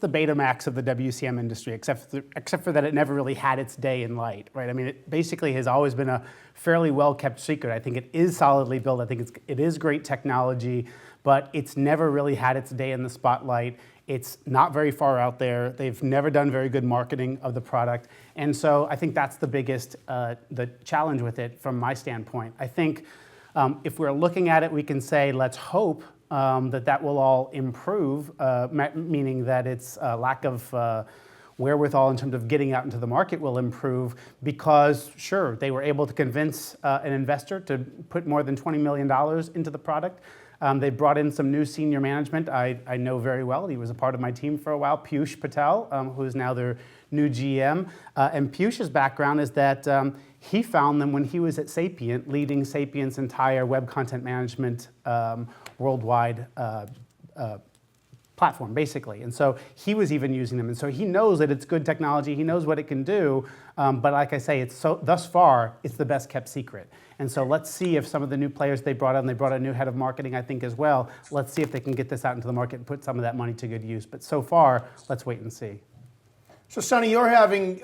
Betamax of the WCM industry, except for that it never really had its day in light, right? I mean, it basically has always been a fairly well-kept secret. I think it is solidly built. I think it is great technology, but it's never really had its day in the spotlight. It's not very far out there. They've never done very good marketing of the product. And so I think that's the biggest the challenge with it from my standpoint. I think if we're looking at it, we can say, let's hope that will all improve, meaning that its lack of wherewithal in terms of getting out into the market will improve because, sure, they were able to convince an investor to put more than $20 million into the product. They brought in some new senior management I know very well. He was a part of my team for a while, Piyush Patel, who is now their new GM. And Piyush's background is that he found them when he was at Sapient, leading Sapient's entire web content management worldwide platform, basically. And so he was even using them. And so he knows that it's good technology. He knows what it can do. But like I say, thus far, it's the best kept secret. And so let's see if some of the new players they brought a new head of marketing, I think, as well. Let's see if they can get this out into the market and put some of that money to good use. But so far, let's wait and see. So, Sonny, you're having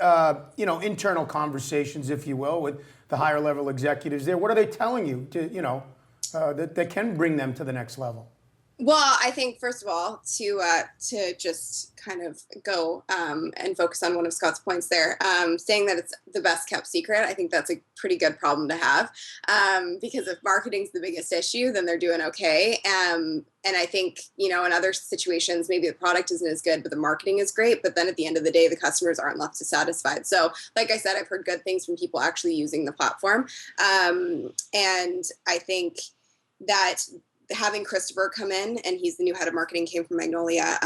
internal conversations, if you will, with the higher level executives there. What are they telling you that can bring them to the next level? Well, I think, first of all, to just kind of go and focus on one of Scott's points there, saying that it's the best kept secret, I think that's a pretty good problem to have, because if marketing's the biggest issue, then they're doing okay. And I think, in other situations, maybe the product isn't as good, but the marketing is great. But then at the end of the day, the customers aren't left dissatisfied. So like I said, I've heard good things from people actually using the platform. And I think that having Christopher come in, and he's the new head of marketing, came from Magnolia.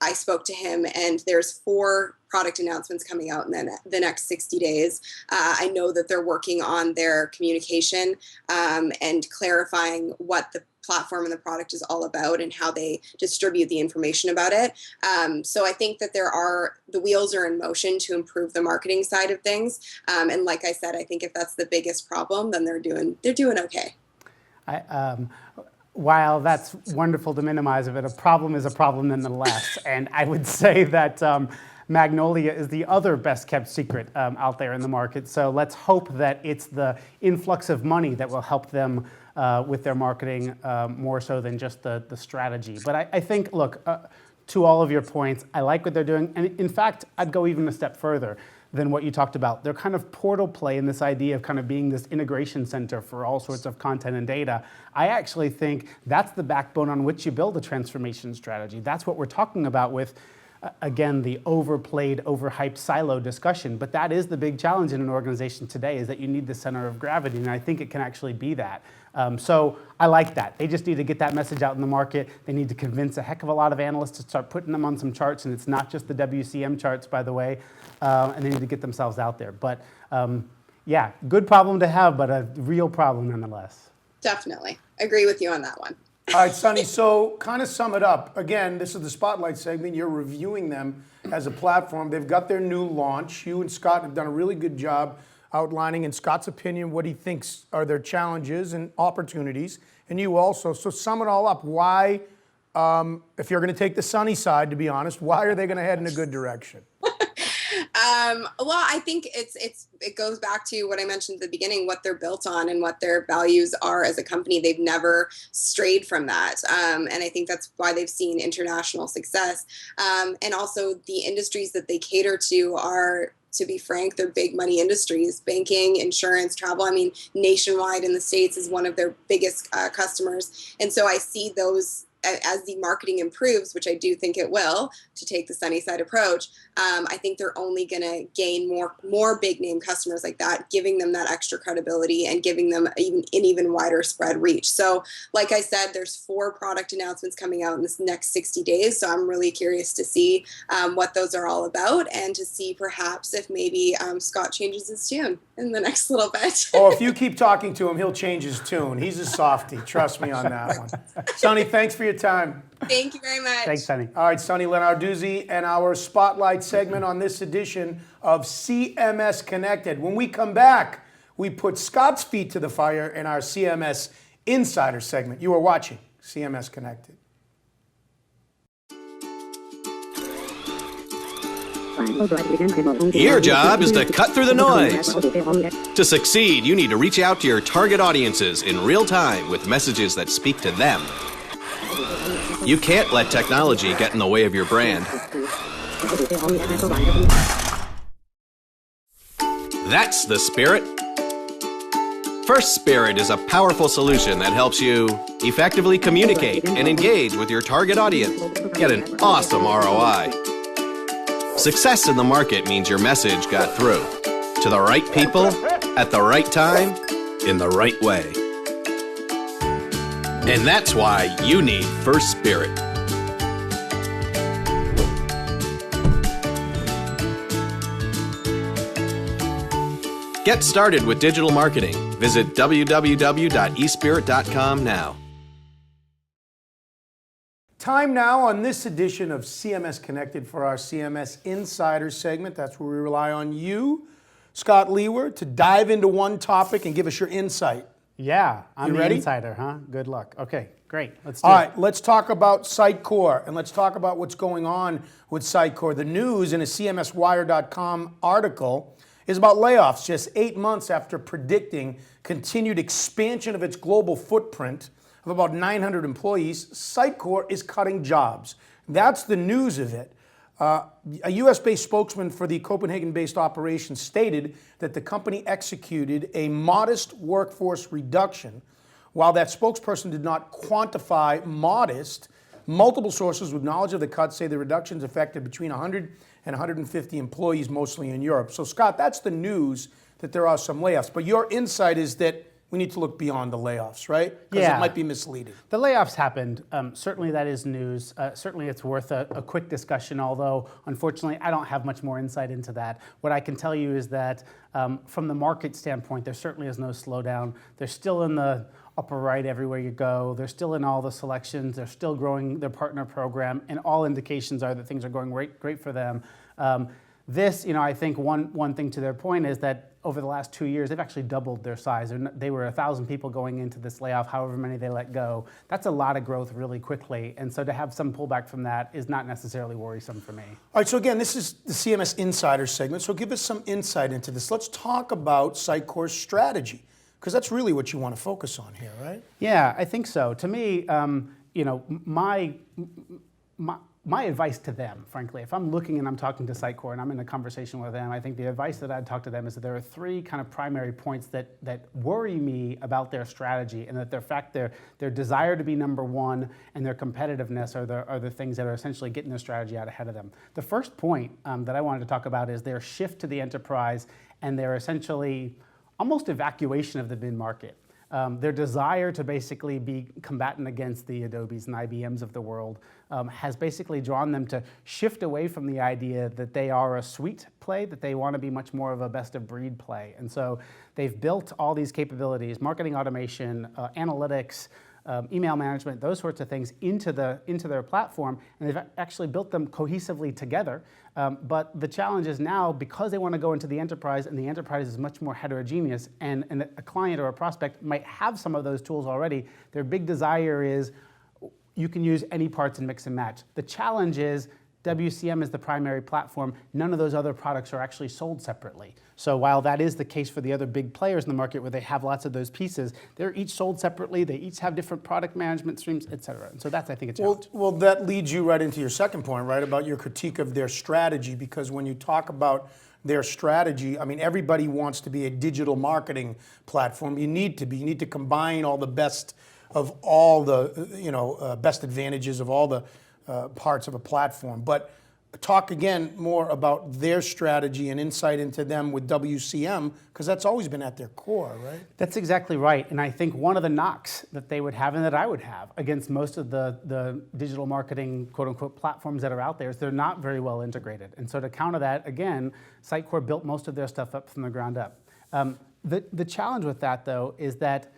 I spoke to him, and there's 4 product announcements coming out in the next 60 days. I know that they're working on their communication and clarifying what the platform and the product is all about and how they distribute the information about it. So I think that the wheels are in motion to improve the marketing side of things. And like I said, I think if that's the biggest problem, then they're doing okay. While that's wonderful to minimize of it, a problem is a problem nonetheless. And I would say that Magnolia is the other best kept secret out there in the market. So let's hope that it's the influx of money that will help them with their marketing more so than just the strategy. But I think, look, to all of your points, I like what they're doing. And in fact, I'd go even a step further than what you talked about. They're kind of portal play in this idea of kind of being this integration center for all sorts of content and data. I actually think that's the backbone on which you build a transformation strategy. That's what we're talking about with, again, the overplayed, overhyped silo discussion. But that is the big challenge in an organization today, is that you need the center of gravity, and I think it can actually be that. So I like that. They just need to get that message out in the market. They need to convince a heck of a lot of analysts to start putting them on some charts, and it's not just the WCM charts, by the way, and they need to get themselves out there. But yeah, good problem to have, but a real problem nonetheless. Definitely. Agree with you on that one. All right, Sonny, so kind of sum it up. Again, this is the Spotlight segment. You're reviewing them as a platform. They've got their new launch. You and Scott have done a really good job outlining, in Scott's opinion, what he thinks are their challenges and opportunities, and you also. So sum it all up. Why, if you're going to take the sunny side, to be honest, why are they going to head in a good direction? Well, I think it goes back to what I mentioned at the beginning, what they're built on and what their values are as a company. They've never strayed from that. And I think that's why they've seen international success. And also the industries that they cater to are, to be frank, they're big money industries: banking, insurance, travel. I mean, Nationwide in the States is one of their biggest customers. And so I see those, as the marketing improves, which I do think it will, to take the sunny side approach, I think they're only going to gain more big name customers like that, giving them that extra credibility and giving them an even wider spread reach. So like I said, there's 4 product announcements coming out in this next 60 days. So I'm really curious to see what those are all about, and to see perhaps if maybe Scott changes his tune in the next little bit. Oh, if you keep talking to him, he'll change his tune. He's a softie. Trust me on that one. Sonny, thanks for your time. Thank you very much. Thanks, Sunny. All right, Sunny Lenarduzzi, and our spotlight segment on this edition of CMS Connected. When we come back, we put Scott's feet to the fire in our CMS Insider segment. You are watching CMS Connected. Your job is to cut through the noise. To succeed, you need to reach out to your target audiences in real time with messages that speak to them. You can't let technology get in the way of your brand. That's the Spirit. First Spirit is a powerful solution that helps you effectively communicate and engage with your target audience. Get an awesome ROI. Success in the market means your message got through to the right people at the right time in the right way. And that's why you need First Spirit. Get started with digital marketing. Visit www.espirit.com now. Time now on this edition of CMS Connected for our CMS Insider segment. That's where we rely on you, Scott Lewer, to dive into one topic and give us your insight. Yeah, I'm You the ready? insider, huh? Good luck. Okay, great. Let's do All it. right, let's talk about Sitecore, and let's talk about what's going on with Sitecore. The news in a CMSWire.com article is about layoffs just 8 months after predicting continued expansion of its global footprint of about 900 employees. Sitecore is cutting jobs. That's the news of it. A US-based spokesman for the Copenhagen-based operation stated that the company executed a modest workforce reduction. While that spokesperson did not quantify modest, multiple sources with knowledge of the cuts say the reductions affected between 100 and 150 employees, mostly in Europe. So, Scott, that's the news, that there are some layoffs. But your insight is that we need to look beyond the layoffs, right? Because Yeah. it might be misleading. The layoffs happened. Certainly that is news. Certainly it's worth a quick discussion, although unfortunately I don't have much more insight into that. What I can tell you is that from the market standpoint, there certainly is no slowdown. They're still in the upper right everywhere you go. They're still in all the selections. They're still growing their partner program, and all indications are that things are going great for them. This, I think one thing to their point is that over the last 2 years, they've actually doubled their size. They were 1,000 people going into this layoff, however many they let go. That's a lot of growth really quickly. And so to have some pullback from that is not necessarily worrisome for me. All right, so again, this is the CMS Insider segment. So give us some insight into this. Let's talk about Sitecore's strategy, because that's really what you want to focus on here, right? Yeah, I think so. To me, my advice to them, frankly, if I'm looking and I'm talking to Sitecore and I'm in a conversation with them, I think the advice that I'd talk to them is that there are three kind of primary points that worry me about their strategy, and that their desire to be number one and their competitiveness are the things that are essentially getting their strategy out ahead of them. The first point that I wanted to talk about is their shift to the enterprise and their essentially almost evacuation of the mid-market. Their desire to basically be combatant against the Adobes and IBMs of the world has basically drawn them to shift away from the idea that they are a suite play, that they want to be much more of a best-of-breed play. And so they've built all these capabilities, marketing automation, analytics, email management, those sorts of things into their platform, and they've actually built them cohesively together. But the challenge is now, because they want to go into the enterprise, and the enterprise is much more heterogeneous, and a client or a prospect might have some of those tools already, their big desire is you can use any parts and mix and match. The challenge is WCM is the primary platform. None of those other products are actually sold separately. So while that is the case for the other big players in the market where they have lots of those pieces, they're each sold separately. They each have different product management streams, et cetera. And so that's, I think, a challenge. Well, that leads you right into your second point, right, about your critique of their strategy, because when you talk about their strategy, I mean, everybody wants to be a digital marketing platform. You need to be. You need to combine all the best of all the, best advantages of all the parts of a platform. But talk again more about their strategy and insight into them with WCM, because that's always been at their core, right? That's exactly right. And I think one of the knocks that they would have, and that I would have, against most of the digital marketing, quote unquote, platforms that are out there, is they're not very well integrated. And so to counter that, again, Sitecore built most of their stuff up from the ground up. The challenge with that, though, is that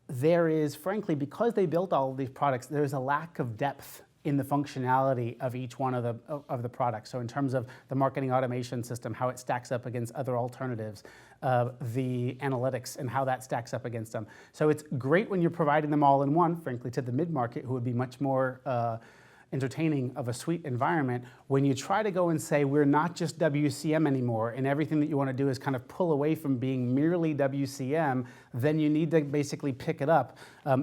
there is, frankly, because they built all of these products, there's a lack of depth in the functionality of each one of the products. So in terms of the marketing automation system, how it stacks up against other alternatives, the analytics and how that stacks up against them. So it's great when you're providing them all in one, frankly, to the mid-market, who would be much more entertaining of a suite environment. When you try to go and say, we're not just WCM anymore, and everything that you want to do is kind of pull away from being merely WCM, then you need to basically pick it up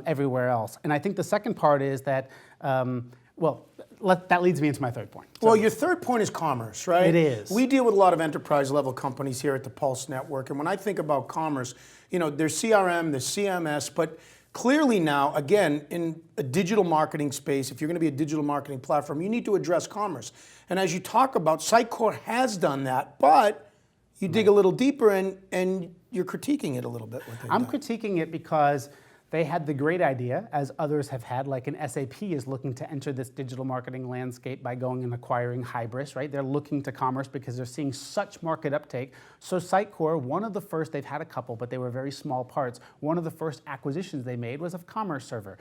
everywhere else. And I think the second part is that, that leads me into my third point. So, well, your third point is commerce, right? It is. We deal with a lot of enterprise level companies here at the Pulse Network, and when I think about commerce, there's CRM, there's CMS, but clearly now, again, in a digital marketing space, if you're going to be a digital marketing platform, you need to address commerce. And as you talk about, Sitecore has done that, but you dig a little deeper and you're critiquing it a little bit. I'm critiquing it because they had the great idea, as others have had, like an SAP is looking to enter this digital marketing landscape by going and acquiring Hybris, right? They're looking to commerce because they're seeing such market uptake. So Sitecore, one of the first, they've had a couple, but they were very small parts. One of the first acquisitions they made was of Commerce Server.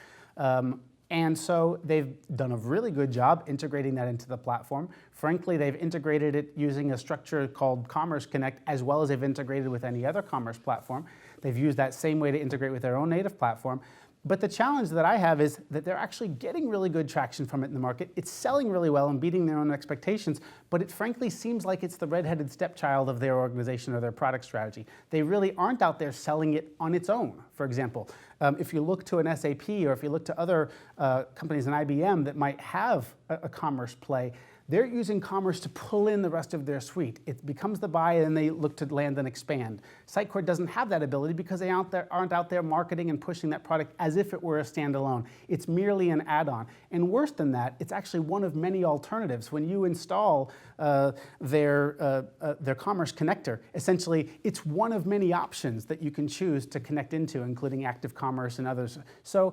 And so they've done a really good job integrating that into the platform. Frankly, they've integrated it using a structure called Commerce Connect, as well as they've integrated with any other commerce platform. They've used that same way to integrate with their own native platform. But the challenge that I have is that they're actually getting really good traction from it in the market. It's selling really well and beating their own expectations, but it frankly seems like it's the redheaded stepchild of their organization or their product strategy. They really aren't out there selling it on its own, for example. If you look to an SAP or if you look to other companies in IBM that might have a commerce play, they're using commerce to pull in the rest of their suite. It becomes the buy and they look to land and expand. Sitecore doesn't have that ability because they aren't out there marketing and pushing that product as if it were a standalone. It's merely an add-on. And worse than that, it's actually one of many alternatives. When you install their commerce connector, essentially it's one of many options that you can choose to connect into, including Active Commerce and others. So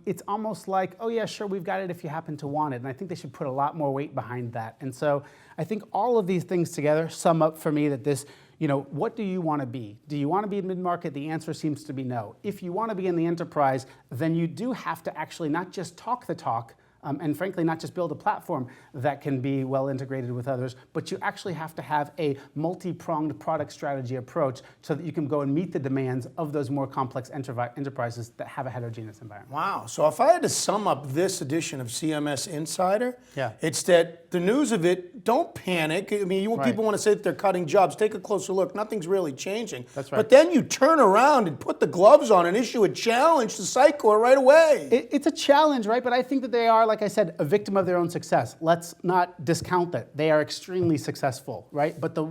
it's almost like, oh yeah, sure, we've got it if you happen to want it. And I think they should put a lot more weight behind that. And so I think all of these things together sum up for me that this, what do you want to be? Do you want to be in mid-market? The answer seems to be no. If you want to be in the enterprise, then you do have to actually not just talk the talk, and frankly, not just build a platform that can be well integrated with others, but you actually have to have a multi-pronged product strategy approach so that you can go and meet the demands of those more complex enterprises that have a heterogeneous environment. Wow. So if I had to sum up this edition of CMS Insider, yeah, it's that the news of it, don't panic. I mean, people want to say that they're cutting jobs. Take a closer look. Nothing's really changing. That's right. But then you turn around and put the gloves on and issue a challenge to Sitecore right away. It's a challenge, right? But I think that they are, like I said, a victim of their own success. Let's not discount that. They are extremely successful, right? But the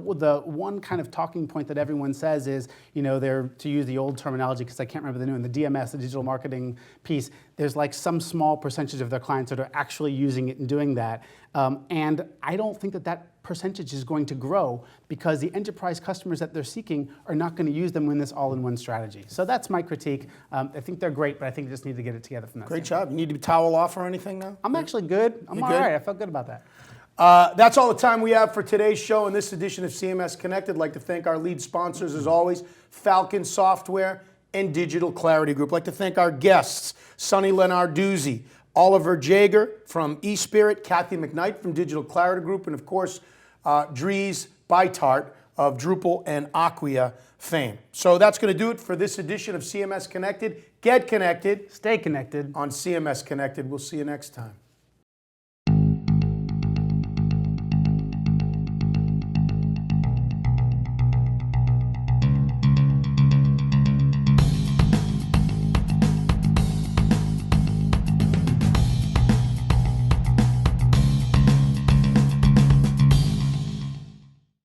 one kind of talking point that everyone says is, they're, to use the old terminology, because I can't remember the new one, the DMS, the digital marketing piece, there's like some small percentage of their clients that are actually using it and doing that. And I don't think that percentage is going to grow because the enterprise customers that they're seeking are not going to use them in this all-in-one strategy. So that's my critique. I think they're great, but I think you just need to get it together from that Great standpoint. job. You need to towel off or anything now? I'm actually good. I'm all right. I felt good about that. That's all the time we have for today's show and this edition of CMS Connected. I'd like to thank our lead sponsors, as always, Falcon Software and Digital Clarity Group. I'd like to thank our guests, Sonny Lenarduzzi, Oliver Jager from eSpirit, Cathy McKnight from Digital Clarity Group, and of course, Dries Buytaert of Drupal and Acquia fame. So that's going to do it for this edition of CMS Connected. Get connected. Stay connected. On CMS Connected. We'll see you next time.